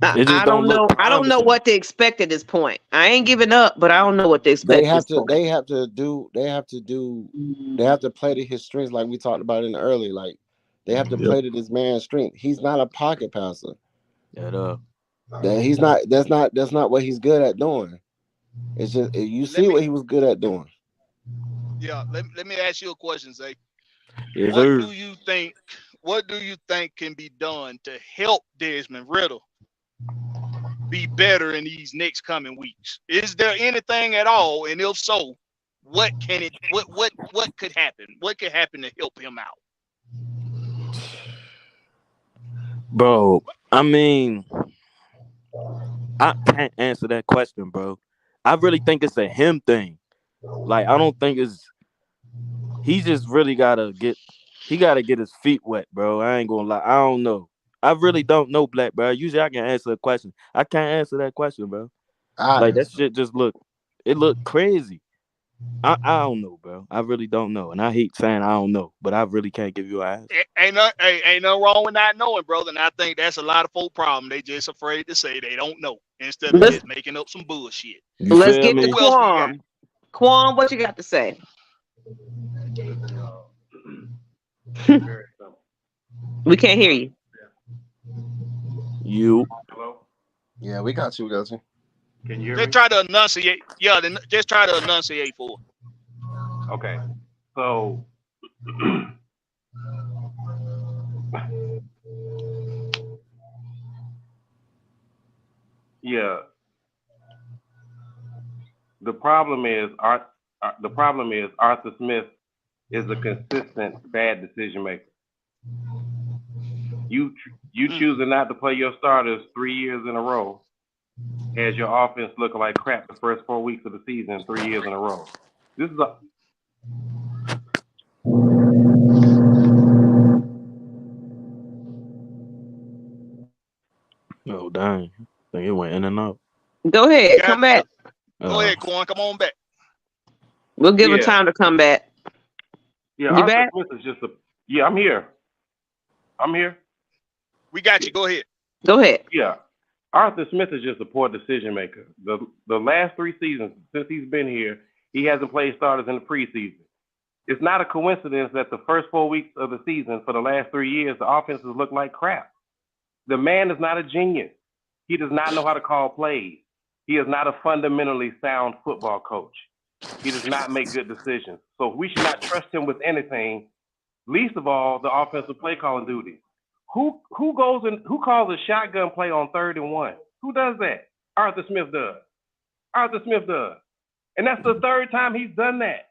I don't know. I don't know what to expect at this point. I ain't giving up, but I don't know what to expect. They have to play to his strengths, like we talked about in the early. Like they have to play to this man's strength. He's not a pocket passer. He's not. That's not what he's good at doing. It's just what he was good at doing. Yeah, let me ask you a question, Zay. Yes, what do you think can be done to help Desmond Riddle be better in these next coming weeks? Is there anything at all? And if so, what could happen? What could happen to help him out? Bro, I mean, I can't answer that question, bro. I really think it's a him thing. Like, I don't think he just really gotta get his feet wet, bro. I ain't gonna lie. I don't know. I really don't know, Black, bro. Usually I can answer a question. I can't answer that question, bro. Like, that shit just looked crazy. I don't know, bro. I really don't know. And I hate saying I don't know, but I really can't give you an answer. Ain't no wrong with not knowing, brother. And I think that's a lot of folk problem. They just afraid to say they don't know instead of just making up some bullshit. Let's get to Quan. Quan, what you got to say? We can't hear you. Hello? Yeah, we got you. Can you hear me? Try to enunciate. Yeah, just try to enunciate for it. Okay. So yeah. The problem is Arthur Smith is a consistent bad decision maker. You choosing not to play your starters 3 years in a row has your offense looking like crap the first 4 weeks of the season, 3 years in a row. This is a Oh dang! I think it went in and out. Go ahead, come back. Go ahead, Quan. Come on back. We'll give him time to come back. Yeah, You Arthur back? Smith is just a. Yeah, I'm here. I'm here. We got you. Go ahead. Go ahead. Yeah, Arthur Smith is just a poor decision maker. The last 3 seasons since he's been here, he hasn't played starters in the preseason. It's not a coincidence that the first 4 weeks of the season for the last 3 years, the offenses look like crap. The man is not a genius. He does not know how to call plays. He is not a fundamentally sound football coach. He does not make good decisions. So we should not trust him with anything, least of all the offensive play calling duty. Who calls a shotgun play on 3rd and 1? Who does that? Arthur Smith does. Arthur Smith does. And that's the 3rd time he's done that.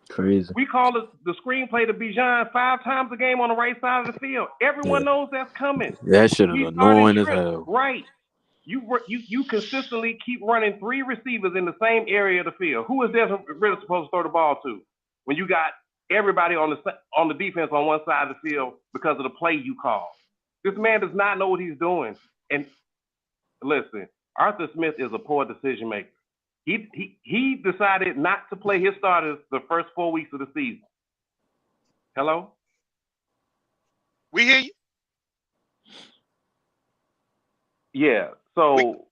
Crazy. We call the screenplay to Bijan 5 times a game on the right side of the field. Everyone knows that's coming. That shit is annoying as hell. Right. You consistently keep running 3 receivers in the same area of the field. Who is Desmond really supposed to throw the ball to when you got everybody on the defense on one side of the field because of the play you call? This man does not know what he's doing. And listen, Arthur Smith is a poor decision maker. He decided not to play his starters the first 4 weeks of the season. Hello? We hear you. Yeah. So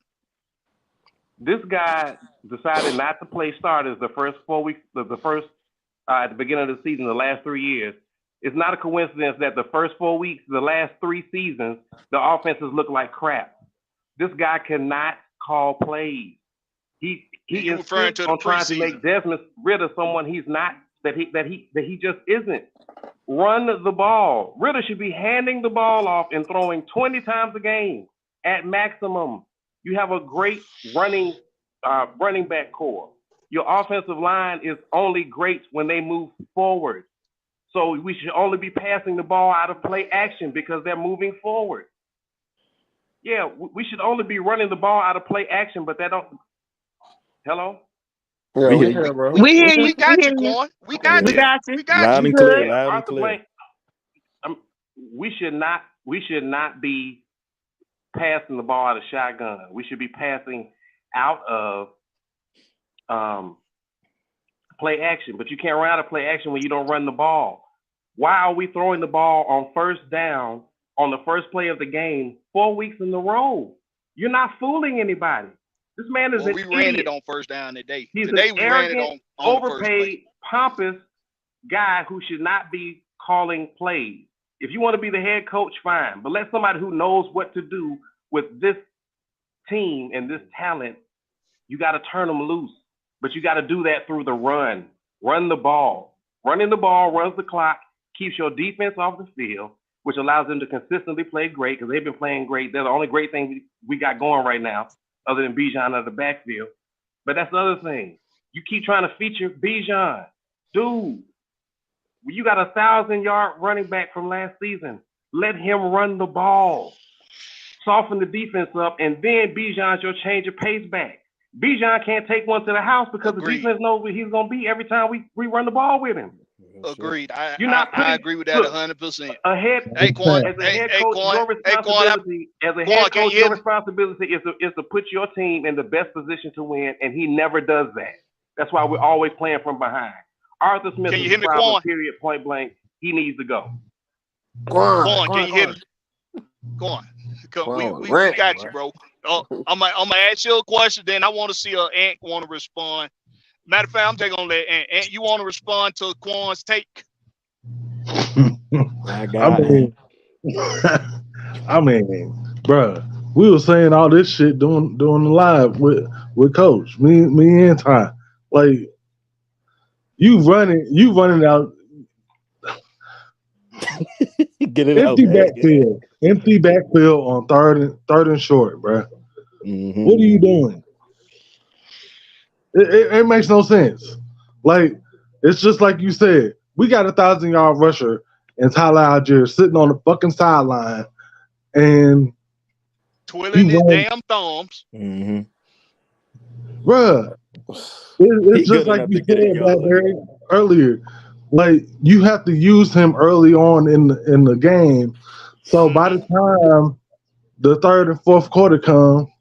this guy decided not to play starters the first 4 weeks, at the beginning of the season, the last 3 years. It's not a coincidence that the first 4 weeks, the last 3 seasons, the offenses look like crap. This guy cannot call plays. He is referring to trying to make Desmond Ridder someone he's not, that he just isn't. Run the ball. Ridder should be handing the ball off and throwing 20 times a game at maximum. You have a great running back core. Your offensive line is only great when they move forward. So we should only be passing the ball out of play action because they're moving forward. Yeah, we should only be running the ball out of play action, but that don't. Hello? Yeah, we hear, bro. We got you, Quan. We got you. We got Loud you. and clear. Loud and clear. We should not be passing the ball out of shotgun. We should be passing out of play action, but you can't run out of play action when you don't run the ball. Why are we throwing the ball on first down on the first play of the game 4 weeks in a row? You're not fooling anybody. This man is an idiot. We ran it on first down today. He's today an we arrogant, ran it on overpaid, pompous guy who should not be calling plays. If you want to be the head coach, fine, but let somebody who knows what to do with this team and this talent, you got to turn them loose. But you got to do that through the run. Run the ball. Running the ball runs the clock, keeps your defense off the field, which allows them to consistently play great because they've been playing great. They're the only great thing we got going right now, other than Bijan out of the backfield. But that's the other thing. You keep trying to feature Bijan. Dude, you got a 1,000-yard running back from last season. Let him run the ball. Soften the defense up, and then Bijan's your change of pace back. Bijan can't take one to the house because the defense knows where he's going to be every time we run the ball with him. Agreed. I agree with that 100%. Hey, Quan, as a head coach, your responsibility is to put your team in the best position to win, and he never does that. That's why we're always playing from behind. Arthur Smith is a problem, period, point blank. He needs to go. Quan, can you hear me? Quan, we got you, bro. I'm gonna ask you a question, then I want to see Ant want to respond. Matter of fact, I'm just gonna let Ant. You want to respond to Quan's take? I mean, bro, we were saying all this shit doing the live with Coach. Me and Ty. Like you running out. Get it empty backfield on third and short, bro. Mm-hmm. What are you doing? It makes no sense. Like it's just like you said. We got a 1,000-yard rusher and Tyler Algier sitting on the fucking sideline, and twiddling his damn thumbs. Mm-hmm. Bruh, it's just like you said that earlier. Like you have to use him early on in the game. So by the time the third and fourth quarter come,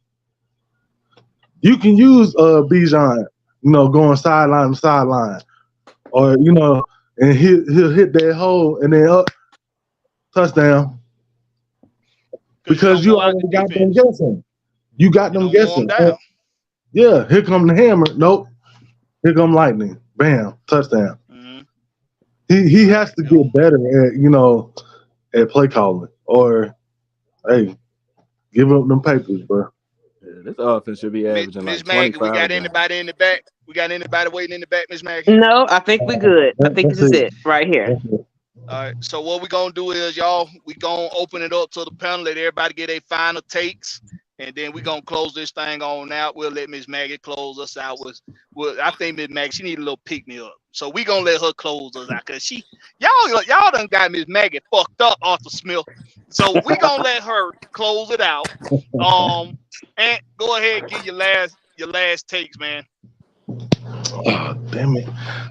you can use Bijan, going sideline to sideline, or and he'll hit that hole and then up touchdown because you already got them guessing. You got them guessing. Yeah, here come the hammer. Nope. Here come lightning. Bam, touchdown. Mm-hmm. He has to get better at play calling, or hey, give up them papers, bro. Yeah, this offense should be averaging Ms. like Maggie, 25. we got anybody in the back? We got anybody waiting in the back, Ms. Maggie? No, I think we're good. I think this is it right here. All right. So what we're gonna do is, y'all, we gonna open it up to the panel, let everybody get their final takes, and then we're gonna close this thing on out. We'll let Ms. Maggie close us out with I think Ms. Maggie, she need a little pick me up. So we gonna let her close us out because y'all done got Ms. Maggie fucked up, Arthur Smith. So we gonna let her close it out. And go ahead and give your last takes, man. Oh, damn it.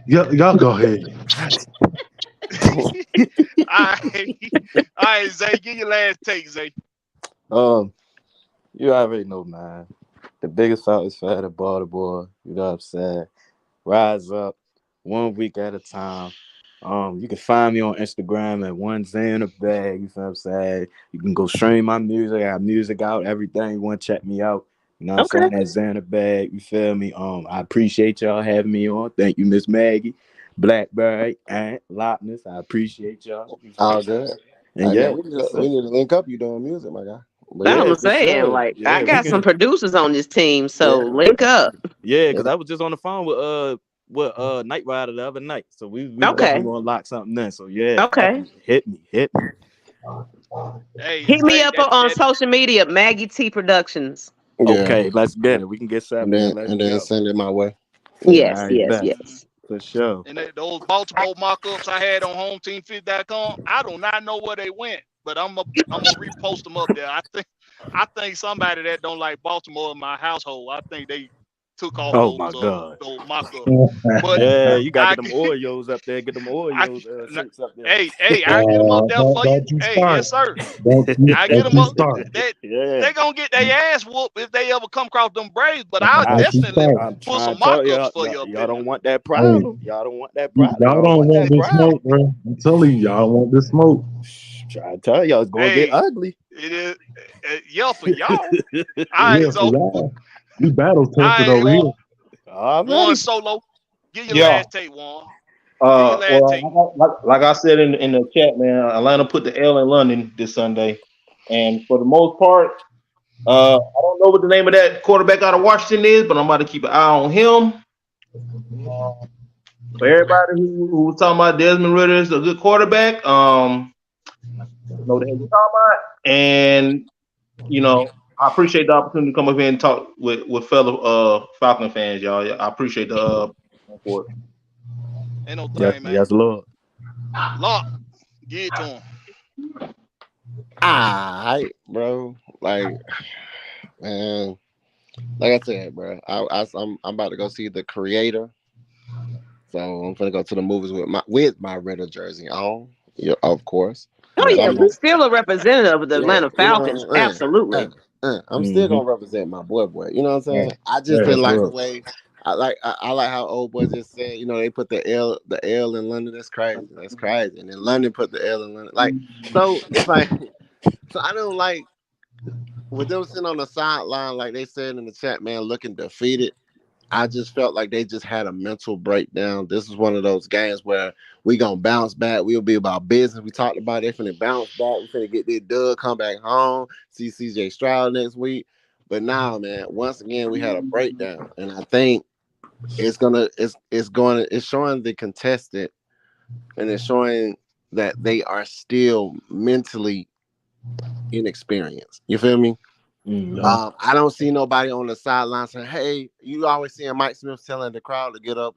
Y'all go ahead. All right, Zay, give your last take, Zay. You already know, man. The biggest Falcons fan in Baltimore. You know what I'm saying? Rise up, 1 week at a time. You can find me on Instagram at one Zay in the bag. You feel what I'm saying? You can go stream my music. I got music out, everything. You want to check me out? You know what I'm saying? At Zay in the bag. You feel me? I appreciate y'all having me on. Thank you, Ms. Maggie, Blackberry, and Lockness. I appreciate y'all. All good. And we need to link up. You doing music, my guy? That's what I'm saying. Like, I got some producers on this team, so link up. Yeah, because I was just on the phone with Night Rider the other night, so we definitely gonna lock something in. So yeah, hit me. Hey, hit me up on social media, Maggie T Productions. Okay, let's get it. We can get something and then send it my way. Yes, yes. For sure. And those Baltimore mock-ups I had on HomeTeamFit.com, I do not know where they went, but I'm gonna repost them up there. I think somebody that don't like Baltimore in my household, I think they took off those mock-ups. But yeah, you got to get them Oreos up there. Get them Oreos shirts up there. Hey, I get them up there for you. Hey, yes, sir. I get them up. They gonna get their ass whooped if they ever come across them Braves. But I'll definitely put some mock-ups for you. Y'all don't want that problem. Y'all don't want that problem. Y'all don't want this smoke, bro. I'm telling you, y'all don't want this smoke. Try to tell y'all it's gonna get ugly. It is. Yeah, for y'all. All right, so. We battle tested over here. Juan Solo, give your last take, Juan. Like I said in the chat, man, Atlanta put the L in London this Sunday, and for the most part, I don't know what the name of that quarterback out of Washington is, but I'm about to keep an eye on him. For everybody who was talking about Desmond Ritter is a good quarterback, know what the hell you're talking about, and I appreciate the opportunity to come up here and talk with fellow Falcon fans, y'all. I appreciate the support. Ain't no thing, man. Yes, Lord. Lock, give it to him. Alright, bro. Like, man, like I said, bro, I'm about to go see The Creator. So I'm gonna go to the movies with my Ritter jersey on, of course. Oh yeah, we're still a representative of the Atlanta Falcons. Absolutely. I'm still gonna represent my boy. You know what I'm saying? I just didn't like the way I like how old boy just said. They put the L in London. That's crazy. And then London put the L in London. Like, so it's like, so I don't like with them sitting on the sideline, like they said in the chat, man, looking defeated. I just felt like they just had a mental breakdown. This is one of those games where we gonna bounce back. We'll be about business. We talked about they finna bounce back. We finna get this dub, come back home, see CJ Stroud next week. But now, man, once again we had a breakdown, and I think it's showing the contestant, and it's showing that they are still mentally inexperienced. You feel me? I don't see nobody on the sideline saying, hey, you always seeing Mike Smith telling the crowd to get up,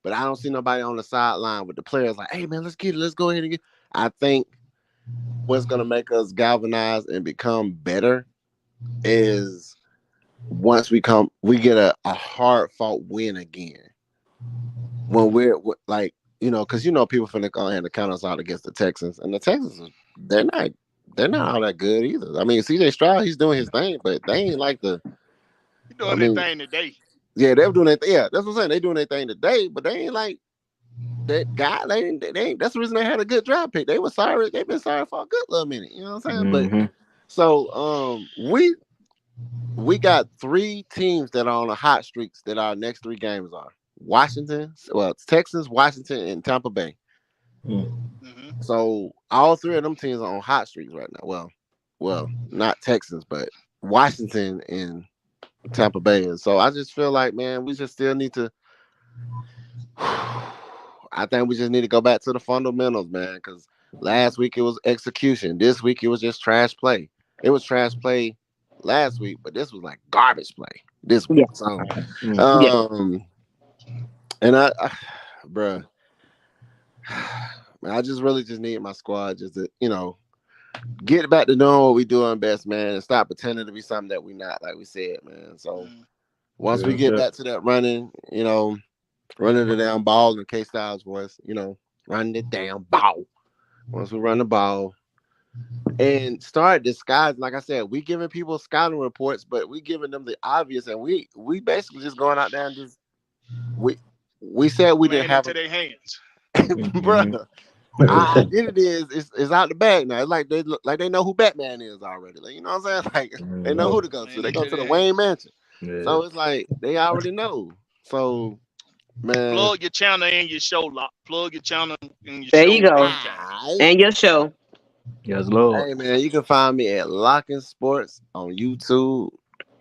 but I don't see nobody on the sideline with the players like, hey man, let's get it, let's go ahead and get it. I think what's gonna make us galvanize and become better is once we get a hard fought win again. When we're like, because people finna go ahead and count us out against the Texans, and the Texans they're not all that good either. I mean, CJ Stroud, he's doing his thing, but they ain't like the. He's doing their thing today. Yeah, they're doing their thing. Yeah, that's what I'm saying. They doing their thing today, but they ain't like that guy. They ain't. That's the reason they had a good draft pick. They were sorry. They've been sorry for a good little minute. You know what I'm saying? Mm-hmm. But so we got 3 teams that are on the hot streaks that our next 3 games are. Washington, it's Texas, Washington, and Tampa Bay. Mm-hmm. So all 3 of them teams are on hot streaks right now. Well, not Texans, but Washington and Tampa Bay. And so I just feel like, man, we just still need to. I think we just need to go back to the fundamentals, man. Because last week it was execution. This week it was just trash play. It was trash play last week, but this was like garbage play this week. So, and bruh, I just really just need my squad just to, get back to doing what we doing best, man, and stop pretending to be something that we not, like we said, man. So once we get back to that running, running the damn ball in K-Styles voice, running the damn ball. Once we run the ball and start disguising, like I said, we giving people scouting reports, but we giving them the obvious, and we basically just going out there and just we said we didn't have into their hands. Brother, our identity is out the bag now. It's like they know who Batman is already. Like, you know what I'm saying? Like they know who to go to. They go to the Wayne Mansion. Yeah. So it's like they already know. So man, plug your channel and your show, lock. Plug your channel and your there show. You go. And your show. Yes, Lord. Hey man, you can find me at Lockin' Sports on YouTube.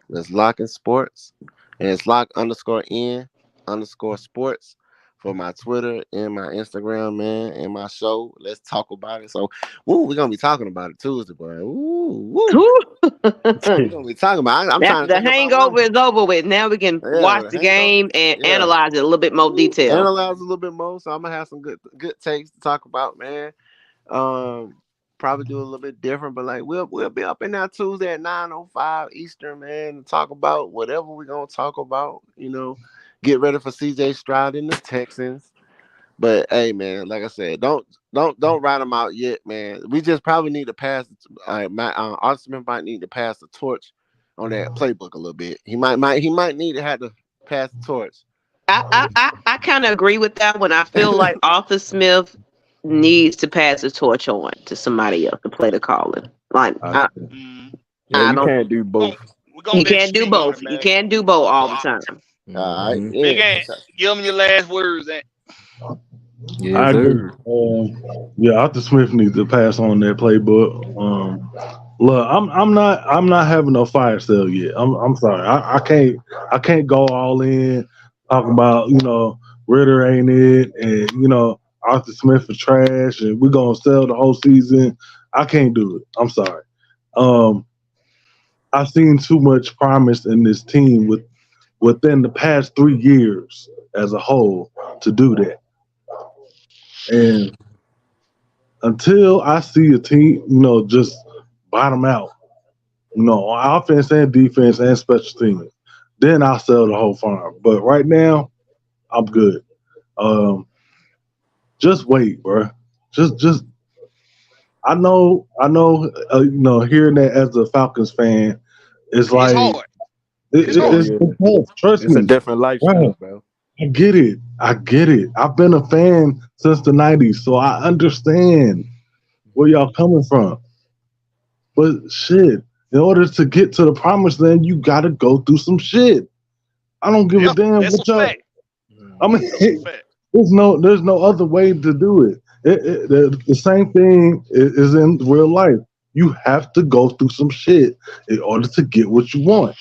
That's Lockin' Sports, and it's lock_in_sports for my Twitter and my Instagram, man, and my show. Let's talk about it. So, we're gonna be talking about it Tuesday, boy. We're gonna be talking about it. I'm trying to the hangover is over with. Now we can watch the game and analyze it a little bit more detail. Analyze a little bit more. So I'm gonna have some good takes to talk about, man. Probably do a little bit different, but like we'll be up in there Tuesday at 9:05 Eastern, man, and talk about whatever we're gonna talk about. Get ready for CJ Stroud and the Texans. But hey, man, like I said, don't write them out yet, man. We just probably need to pass. Arthur Smith might need to pass the torch on that playbook a little bit. He might need to have to pass the torch. I kind of agree with that one. I feel like Arthur Smith needs to pass the torch on to somebody else to play the calling. Like you can't do both. You can't do both. You can't do both all the time. All right, Big Ant, give them your last words. Yeah, I agree. Arthur Smith needs to pass on that playbook. Look, I'm not having no fire sale yet. I'm sorry. I can't go all in talking about Ritter ain't it, and Arthur Smith is trash, and we're gonna sell the whole season. I can't do it. I'm sorry. I've seen too much promise in this team within the past 3 years as a whole to do that. And until I see a team, just bottom out, on offense and defense and special teams, then I'll sell the whole farm. But right now, I'm good. Just wait, bro. Just. I know. Hearing that as a Falcons fan, it's like hard. It's tough. Trust me. It's a different lifestyle, bro. I get it. I've been a fan since the 90s, so I understand where y'all coming from. But shit, in order to get to the promised land, you gotta go through some shit. I don't give a damn what y'all. I mean, there's no other way to do it. The same thing is in real life. You have to go through some shit in order to get what you want.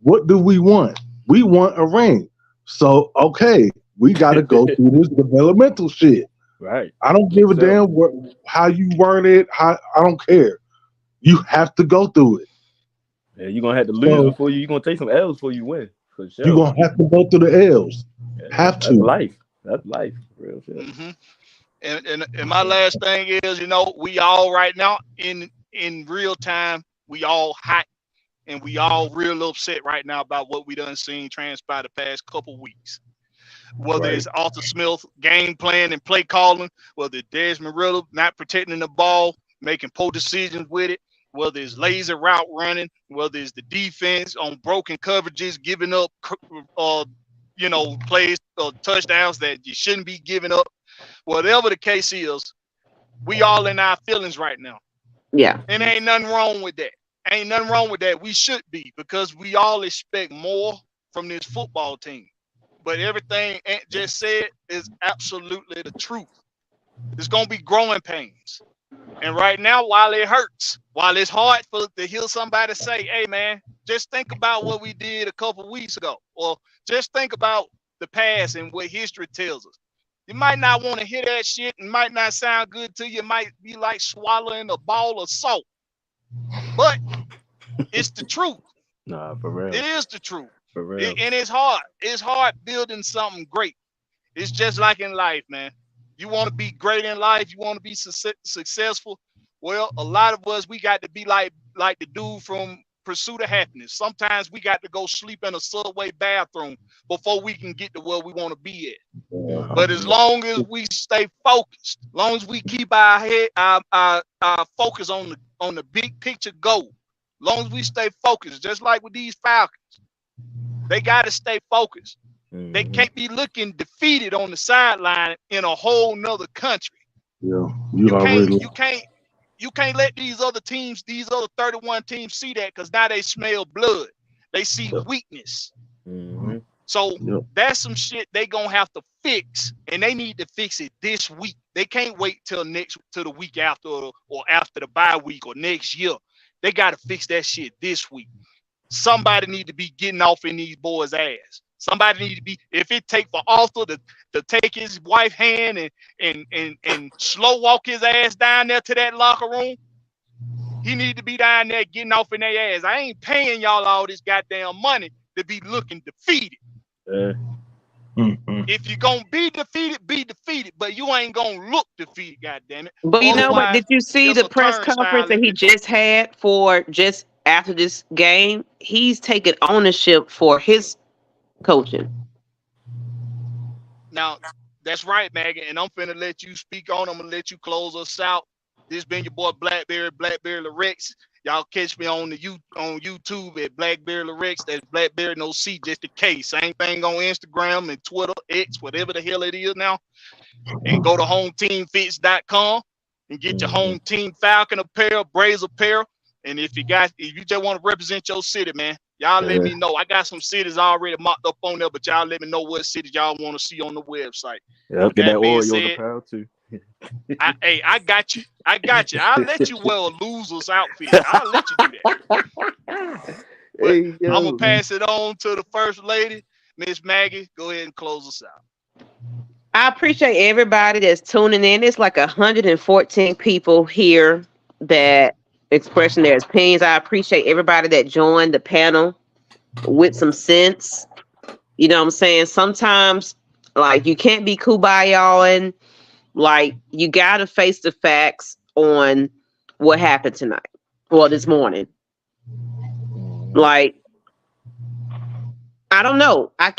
What do we want? We want a ring. So, okay, we got to go through this developmental shit. Right. I don't give a damn how you word it. I don't care. You have to go through it. Yeah, you're going to have to lose before you're going to take some L's before you win. For sure. You're going to have to go through the L's. Have to. That's life. Real shit. Mm-hmm. And my last thing is, we all right now in real time, we all hot and we all real upset right now about what we done seen transpire the past couple weeks. Whether it's Arthur Smith game plan and play calling, whether it's Desmond Ritter not protecting the ball, making poor decisions with it, whether it's lazy route running, whether it's the defense on broken coverages, giving up, plays or touchdowns that you shouldn't be giving up. Whatever the case is, we all in our feelings right now. Yeah. And ain't nothing wrong with that. Ain't nothing wrong with that. We should be, because we all expect more from this football team. But everything Ant just said is absolutely the truth. There's going to be growing pains. And right now, while it hurts, while it's hard to hear somebody say, hey, man, just think about what we did a couple weeks ago. Or just think about the past and what history tells us. You might not want to hear that shit. It might not sound good to you. It might be like swallowing a ball of salt. But it's the truth. Nah, for real. It is the truth. For real. And it's hard. It's hard building something great. It's just like in life, man. You want to be great in life. You want to be successful. Well, a lot of us, we got to be like the dude from Pursuit of Happiness. Sometimes we got to go sleep in a subway bathroom before we can get to where we want to be at. Yeah. But as long as we stay focused, as long as we keep our head, our focus on the big picture goal, as long as we stay focused, just like with these Falcons, they got to stay focused. Mm-hmm. They can't be looking defeated on the sideline in a whole nother country. Yeah, you can't let these other teams, these other 31 teams see that, because now they smell blood. They see weakness. Mm-hmm. So that's some shit they gonna have to fix, and they need to fix it this week. They can't wait till the week after or after the bye week or next year. They got to fix that shit this week. Somebody need to be getting off in these boys' ass. Somebody need to be, if it take for Arthur to take his wife's hand and slow walk his ass down there to that locker room, he need to be down there getting off in their ass. I ain't paying y'all all this goddamn money to be looking defeated. If you're gonna be defeated, but you ain't gonna look defeated, goddamn it. But you know what? Did you see the press conference that he just had for just after this game? He's taking ownership for his coaching. Now, that's right, Maggie, and I'm finna let you speak on. I'm gonna let you close us out. This been your boy Blackberry Lorex. Y'all catch me on YouTube at Blackberry Lorex. That's Blackberry no C, just in case. Same thing on Instagram and Twitter, X, whatever the hell it is now. And go to hometeamfits.com and get your home team Falcon apparel, Braves apparel. And if you just want to represent your city, man, y'all let me know. I got some cities already mocked up on there, but y'all let me know what cities y'all want to see on the website. Yeah, get that Orioles apparel too. I got you. I'll let you wear a loser's outfit. I'll let you do that. I'm gonna pass it on to the first lady, Ms. Maggie. Go ahead and close us out. I appreciate everybody that's tuning in. It's like 114 people here that expressing their opinions. I appreciate everybody that joined the panel with some sense. You know what I'm saying? Sometimes, like, you can't be kumbaya-ing. Like, you got to face the facts on what happened tonight. Well, this morning. Like, I don't know. I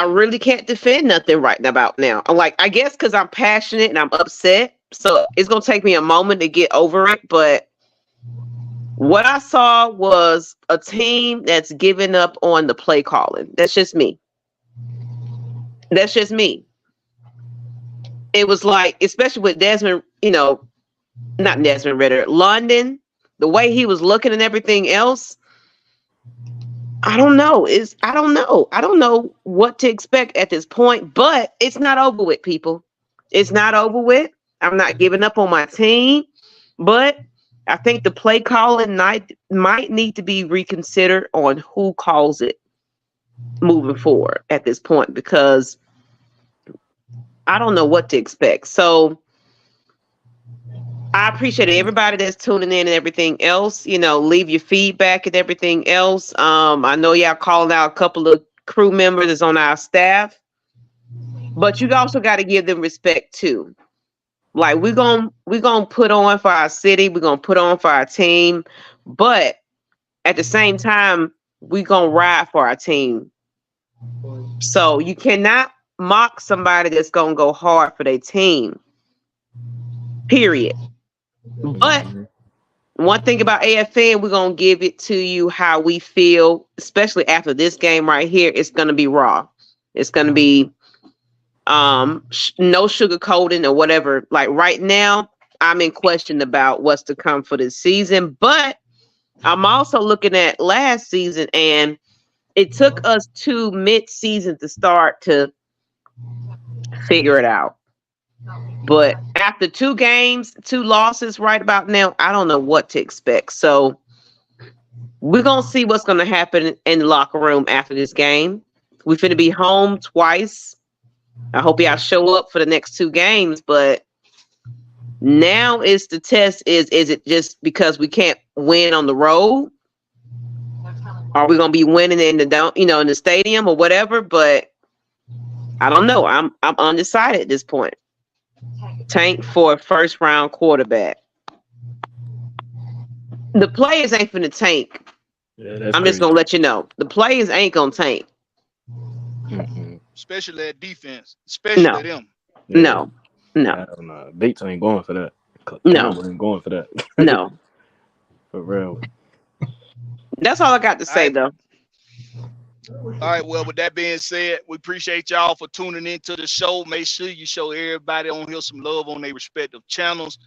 really can't defend nothing right about now. Like, I guess because I'm passionate and I'm upset. So it's going to take me a moment to get over it. But what I saw was a team that's giving up on the play calling. That's just me. It was like, especially with Desmond, not Desmond Ritter, London, the way he was looking and everything else. I don't know. I don't know what to expect at this point, but it's not over with, people. It's not over with. I'm not giving up on my team, but I think the play calling might need to be reconsidered on who calls it moving forward at this point, because I don't know what to expect. So I appreciate everybody that's tuning in and everything else. Leave your feedback and everything else. I know y'all calling out a couple of crew members that's on our staff, but you also got to give them respect too. Like, we're gonna put on for our city, we're gonna put on for our team, but at the same time, we gonna ride for our team. So you cannot mock somebody that's gonna go hard for their team. Period. But one thing about AFN, we're gonna give it to you how we feel, especially after this game right here. It's gonna be raw. It's gonna be no sugarcoating or whatever. Like right now, I'm in question about what's to come for this season, but I'm also looking at last season, and it took us 2 mid-season to start to figure it out. But after 2 games, 2 losses right about now, I don't know what to expect. So we're going to see what's going to happen in the locker room after this game. We're finna be home twice. I hope y'all show up for the next 2 games, but now is the test is it just because we can't win on the road? Are we going to be winning in the in the stadium or whatever? But I don't know. I'm undecided at this point. Tank for a first round quarterback. The players ain't finna tank. Yeah, I'm just gonna let you know. The players ain't gonna tank. Especially at defense. Especially them. Yeah. No. Bates ain't going for that. No. Campbell ain't going for that. No. For real. That's all I got to say, though. All right, well, with that being said, we appreciate y'all for tuning into the show. Make sure you show everybody on here some love on their respective channels.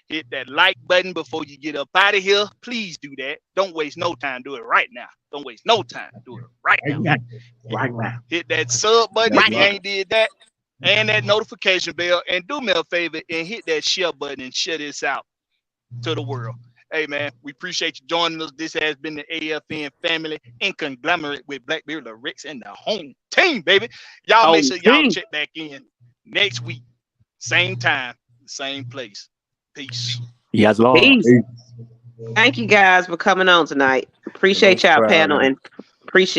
Hit that like button before you get up out of here. Please do that. Don't waste no time. Do it right now. Don't waste no time. Do it right now. Right now. Hit that sub button if you ain't did that. And that notification bell. And do me a favor and hit that share button and share this out to the world. Hey, man, we appreciate you joining us. This has been the AFN family in conglomerate with Blackbeard, the Rex, and the home team, baby. Y'all make sure y'all check back in next week. Same time, same place. Peace. Yes, Lord. Peace. Thank you guys for coming on tonight. Appreciate y'all panel and appreciate